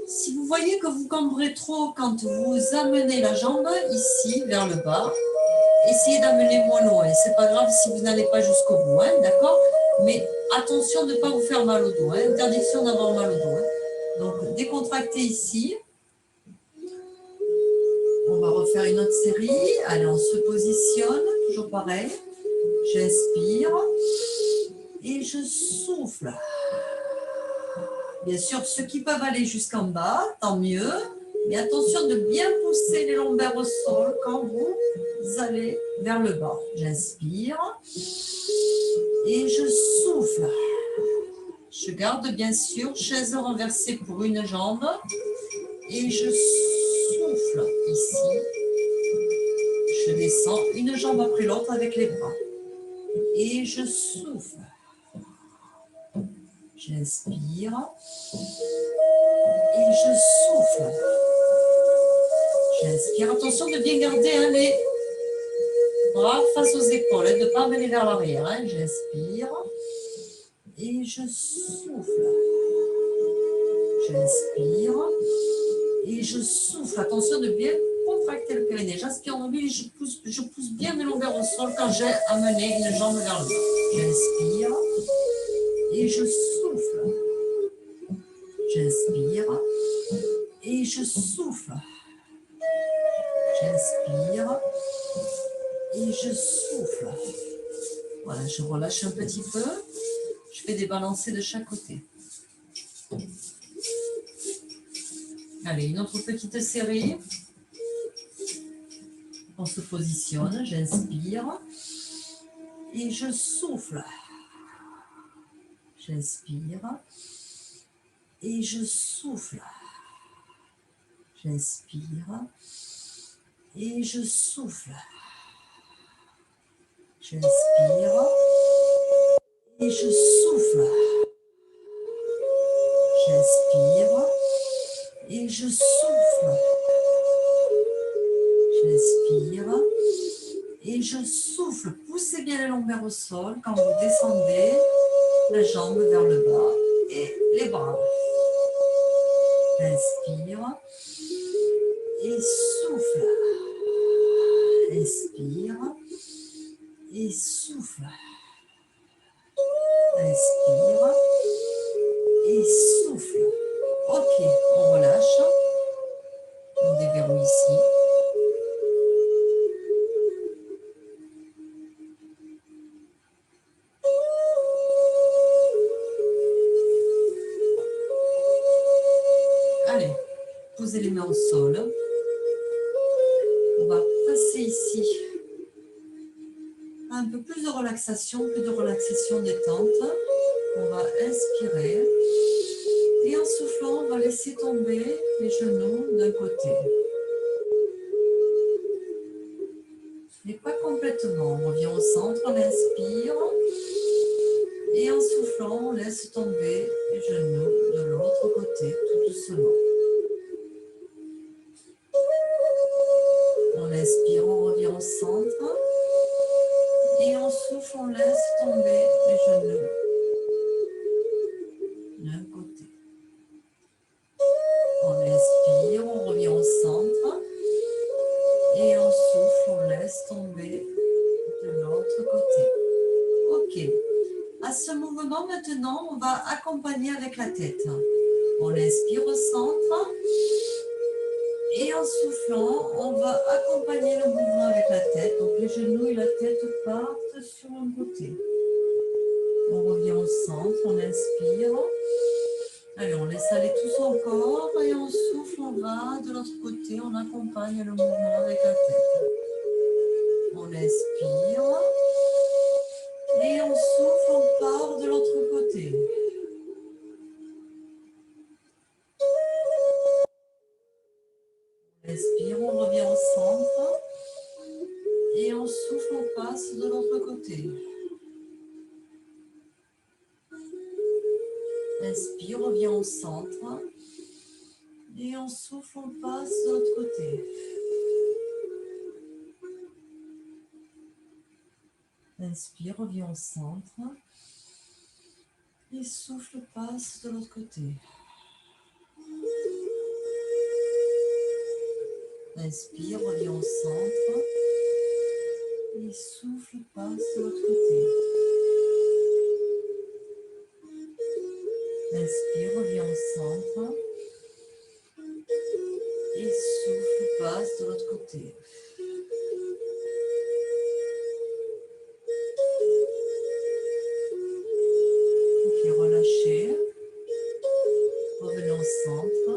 Si vous voyez que vous cambrez trop quand vous amenez la jambe ici vers le bas, essayez d'amener moins loin. C'est pas grave si vous n'allez pas jusqu'au bout, hein, d'accord? Mais attention de ne pas vous faire mal au dos, hein, interdiction d'avoir mal au dos. Hein. Donc décontractez ici. On va refaire une autre série. Allez, on se positionne, toujours pareil. J'inspire et je souffle. Bien sûr, ceux qui peuvent aller jusqu'en bas, tant mieux. Mais attention de bien pousser les lombaires au sol quand vous allez vers le bas. J'inspire et je souffle. Je garde bien sûr chaise renversée pour une jambe et je souffle ici Je descends une jambe après l'autre avec les bras. Et je souffle. J'inspire. Et je souffle. J'inspire. Attention de bien garder les bras face aux épaules, de ne pas mener vers l'arrière. J'inspire. Et je souffle. J'inspire. Et je souffle. Attention de bien contracter le périnée. J'inspire en oublie, je pousse bien mes longueurs au sol quand j'ai amené une jambe vers le bas. J'inspire. Et je souffle. J'inspire. Et je souffle. J'inspire. Et je souffle. Voilà, je relâche un petit peu. Je fais des balancées de chaque côté. Allez, une autre petite série. On se positionne, j'inspire. Et je souffle. J'inspire. Et je souffle. J'inspire. Et je souffle. J'inspire. Et je souffle. J'inspire. Et je souffle. J'inspire. Et je souffle. Poussez bien les lombaires au sol quand vous descendez la jambe vers le bas et les bras. Inspire. Et souffle. Inspire. Et souffle. Inspire. Et souffle. Ok, on relâche. On déverrouille ici. Allez, posez les mains au sol. On va passer ici un peu plus de relaxation détente. On va inspirer. Et en soufflant, on va laisser tomber les genoux d'un côté. Mais pas complètement. On revient au centre, on inspire. Et en soufflant, on laisse tomber les genoux de l'autre côté, tout doucement. On inspire, on revient au centre. Et en souffle, on laisse tomber les genoux d'un côté. On inspire, on revient au centre. Et en souffle, on laisse tomber de l'autre côté. Ok. À ce mouvement, maintenant, on va accompagner avec la tête. On inspire au centre. Et en soufflant, on va accompagner le mouvement avec la tête. Donc les genoux et la tête partent sur un côté. On revient au centre, on inspire. Allez, on laisse aller tout son corps et on souffle, on va de l'autre côté, on accompagne le mouvement avec la tête. On inspire. Et on souffle, on part de l'autre côté. On inspire, on revient au centre. Et on souffle, on passe de l'autre côté. Inspire, revient au centre. Et on souffle, on passe de l'autre côté. Inspire, revient au centre. Et souffle, passe de l'autre côté. Inspire, revient au centre. Et souffle, passe de l'autre côté. Inspire, revient au centre. Et souffle, passe de l'autre côté. Ok, relâchez. Revenez au centre.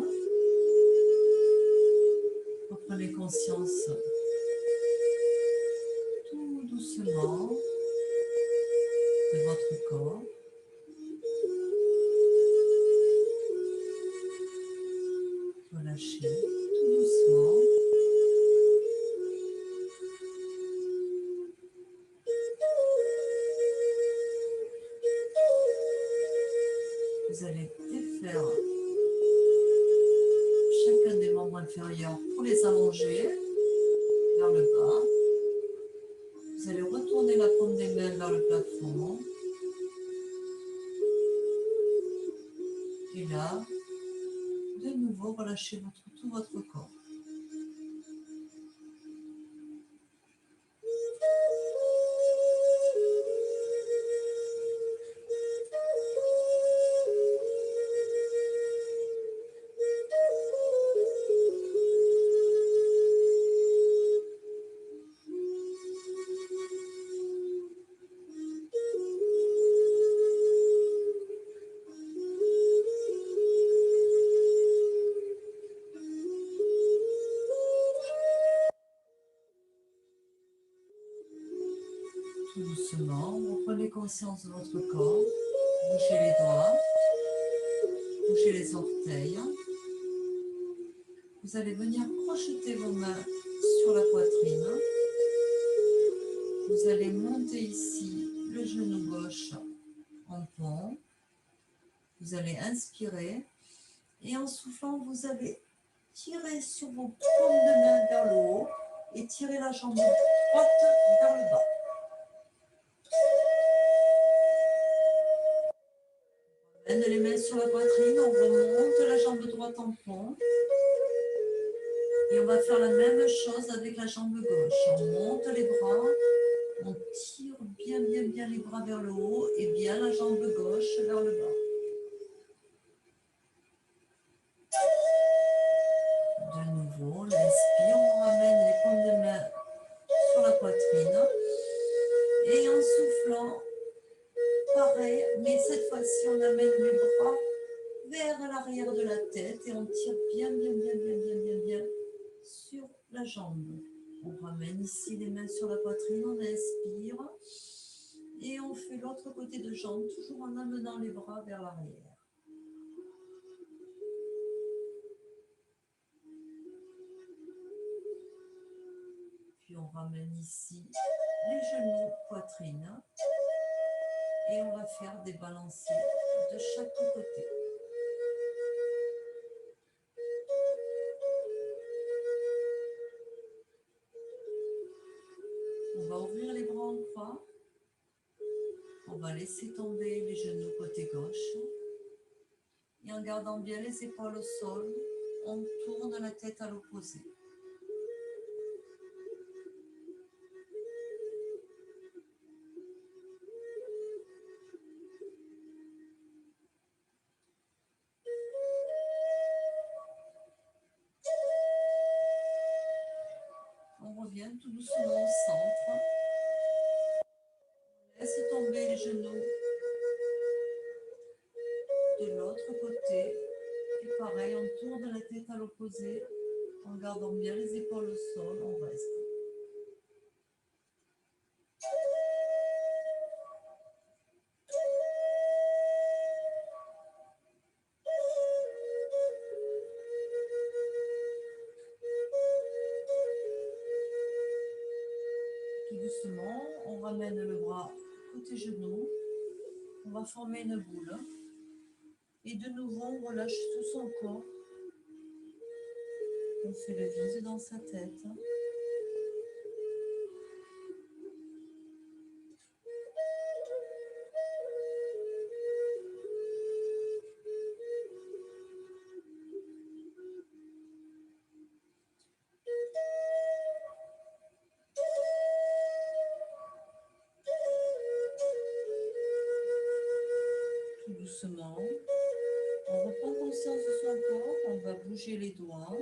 Reprenez conscience tout doucement de votre corps. Relâchez tout doucement. Vous allez défaire chacun des membres inférieurs pour les allonger vers le bas. Vous allez retourner la paume des mains vers le plafond. Et là, de nouveau, relâchez tout votre corps. Tout doucement, vous prenez conscience de votre corps, bougez les doigts, bougez les orteils. Vous allez venir crocheter vos mains sur la poitrine. Vous allez monter ici le genou gauche en pont. Vous allez inspirer et en soufflant, vous allez tirer sur vos paumes de main vers le haut et tirer la jambe droite vers le bas. On ramène les mains sur la poitrine, on remonte la jambe droite en pont. Et on va faire la même chose avec la jambe gauche. On monte les bras, on tire bien les bras vers le haut et bien la jambe gauche vers le bas. De nouveau, on inspire, on ramène les paumes de main sur la poitrine. Et en soufflant, pareil, mais cette fois-ci, on amène les bras vers l'arrière de la tête et on tire bien sur la jambe. On ramène ici les mains sur la poitrine, on inspire et on fait l'autre côté de jambe, toujours en amenant les bras vers l'arrière. Puis on ramène ici les genoux, poitrine et on va faire des balanciers de chaque côté. On va ouvrir les bras en croix. On va laisser tomber les genoux côté gauche. Et en gardant bien les épaules au sol, on tourne la tête à l'opposé. On revient tout doucement au centre. On laisse tomber les genoux de l'autre côté. Et pareil, on tourne la tête à l'opposé. En gardant bien les épaules au sol, on reste. Tout doucement, on ramène le bras côté genou. On va former une boule. Et de nouveau, on relâche tout son corps. On fait le vide dans sa tête. Tout doucement, on reprend conscience de son corps. On va bouger les doigts,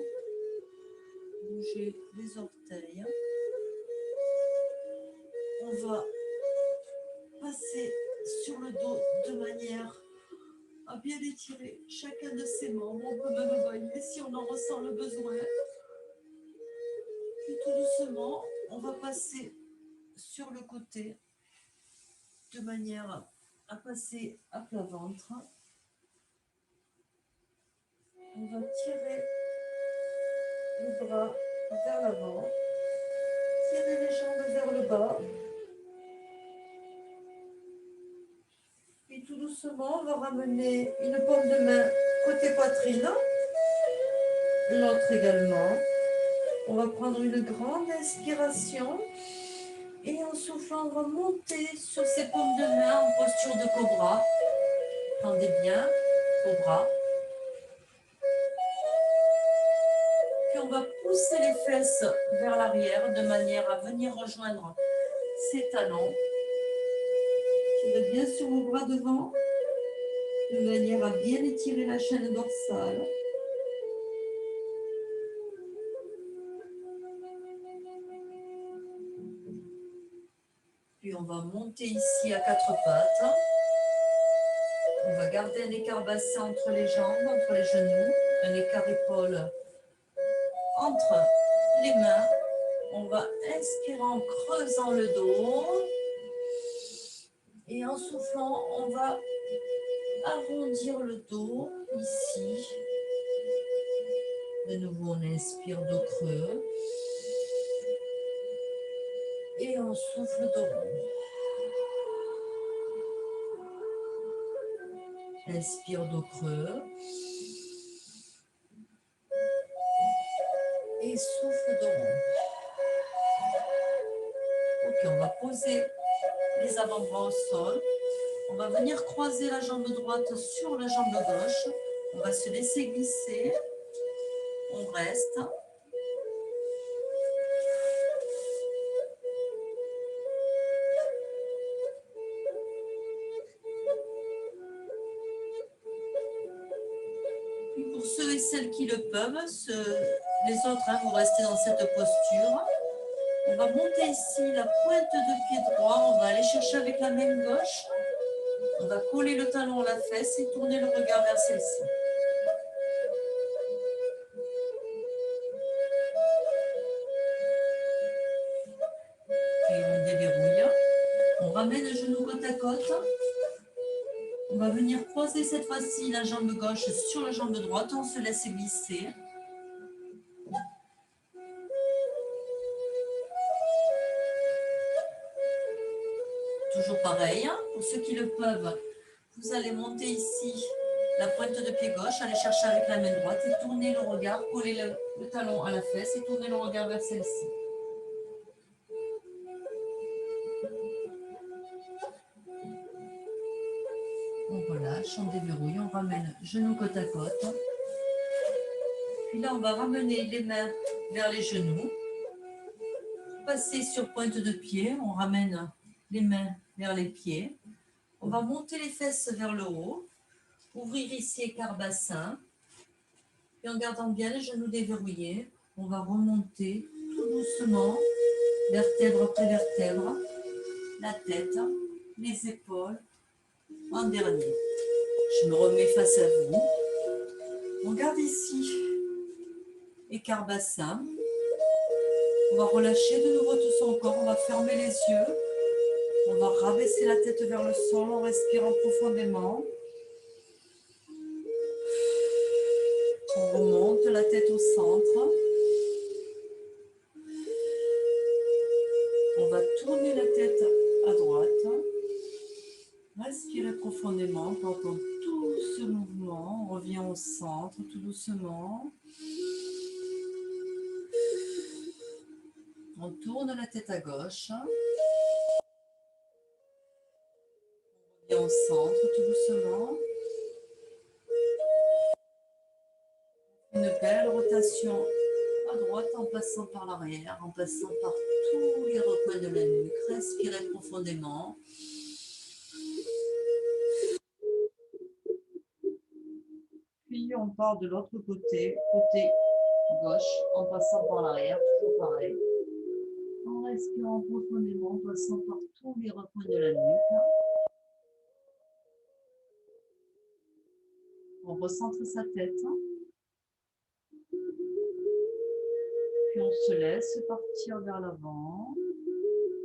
bouger les orteils. On va passer sur le dos de manière à bien étirer chacun de ses membres. On peut même bailler si on en ressent le besoin. Puis tout doucement, on va passer sur le côté de manière à passer à plat ventre. On va tirer le bras vers l'avant, tirer les jambes vers le bas. Et tout doucement, doucement, on va ramener une paume de main côté poitrine, l'autre également. On va prendre une grande inspiration et en soufflant, on va monter sur ces paumes de main en posture de cobra. Tendez bien, cobra. Puis on va pousser les fesses vers l'arrière de manière à venir rejoindre ces talons. Tirez bien sur vos bras devant de manière à bien étirer la chaîne dorsale. Puis on va monter ici à quatre pattes. On va garder un écart bassin entre les jambes, entre les genoux, un écart épaule entre les mains. On va inspirer en creusant le dos. Et en soufflant, on va arrondir le dos ici. De nouveau, on inspire dos creux. Et on souffle dos rond. Inspire dos creux. Et souffle dos rond. Ok, on va poser les avant-bras au sol. On va venir croiser la jambe droite sur la jambe gauche. On va se laisser glisser. On reste. Puis pour ceux et celles qui le peuvent, les autres, vous restez dans cette posture. On va monter ici la pointe de pied droit. On va aller chercher avec la main gauche. On va coller le talon à la fesse et tourner le regard vers celle-ci. Puis on déverrouille. On ramène le genou côte à côte. On va venir croiser cette fois-ci la jambe gauche sur la jambe droite. On se laisse glisser. Toujours pareil, pour ceux qui le peuvent, vous allez monter ici la pointe de pied gauche, aller chercher avec la main droite et tourner le regard, coller le talon à la fesse et tourner le regard vers celle-ci. On relâche, on déverrouille, on ramène genou côte à côte. Puis là, on va ramener les mains vers les genoux. Passer sur pointe de pied, on ramène les mains vers les pieds. On va monter les fesses vers le haut. Ouvrir ici écart bassin. Et en gardant bien les genoux déverrouillés, on va remonter tout doucement, vertèbre après vertèbre, la tête, les épaules, en dernier. Je me remets face à vous. On garde ici écart bassin. On va relâcher de nouveau tout son corps. On va fermer les yeux. On va rabaisser la tête vers le sol en respirant profondément. On remonte la tête au centre. On va tourner la tête à droite. Respirez profondément pendant tout ce mouvement. On revient au centre tout doucement. On tourne la tête à gauche. On revient au centre tout doucement. Une belle rotation à droite en passant par l'arrière, en passant par tous les recoins de la nuque. Respirez profondément. Puis on part de l'autre côté, côté gauche, en passant par l'arrière, toujours pareil. En respirant profondément, en passant par tous les recoins de la nuque. On recentre sa tête. Puis on se laisse partir vers l'avant.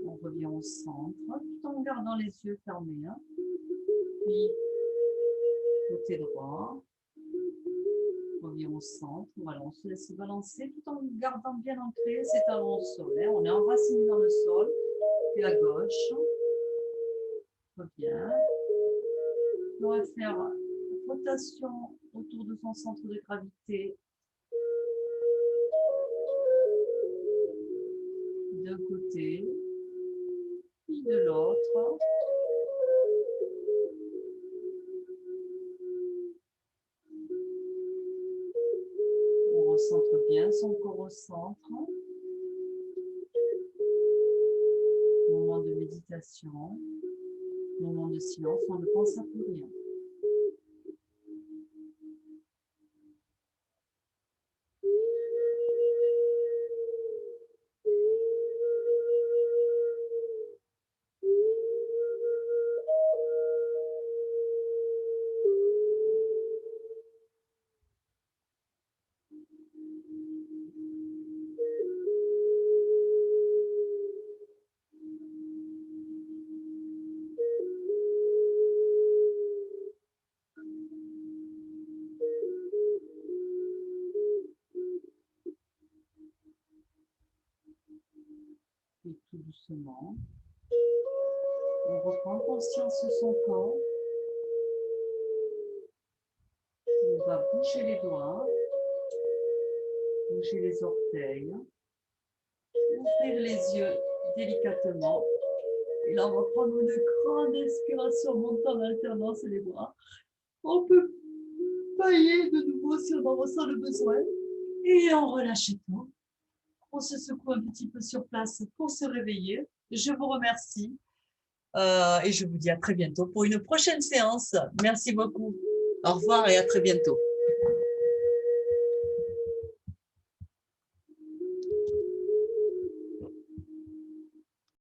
On revient au centre, tout en gardant les yeux fermés. Puis, côté droit. On revient au centre. Voilà, on se laisse balancer tout en gardant bien ancré ses talons au sol. On est enraciné dans le sol. Puis à gauche. Revient. On va faire rotation autour de son centre de gravité. D'un côté, puis de l'autre. On recentre bien son corps au centre. Moment de méditation, moment de silence, on ne pense à plus rien. Et tout doucement, on reprend conscience de son corps. On va bouger les doigts, bouger les orteils, ouvrir les yeux délicatement. Et là, on va prendre une grande inspiration, montant en alternance les bras. On peut bailler de nouveau si on en ressent le besoin. Et on relâche tout. On se secoue un petit peu sur place pour se réveiller. Je vous remercie. Et je vous dis à très bientôt pour une prochaine séance. Merci beaucoup. Au revoir et à très bientôt.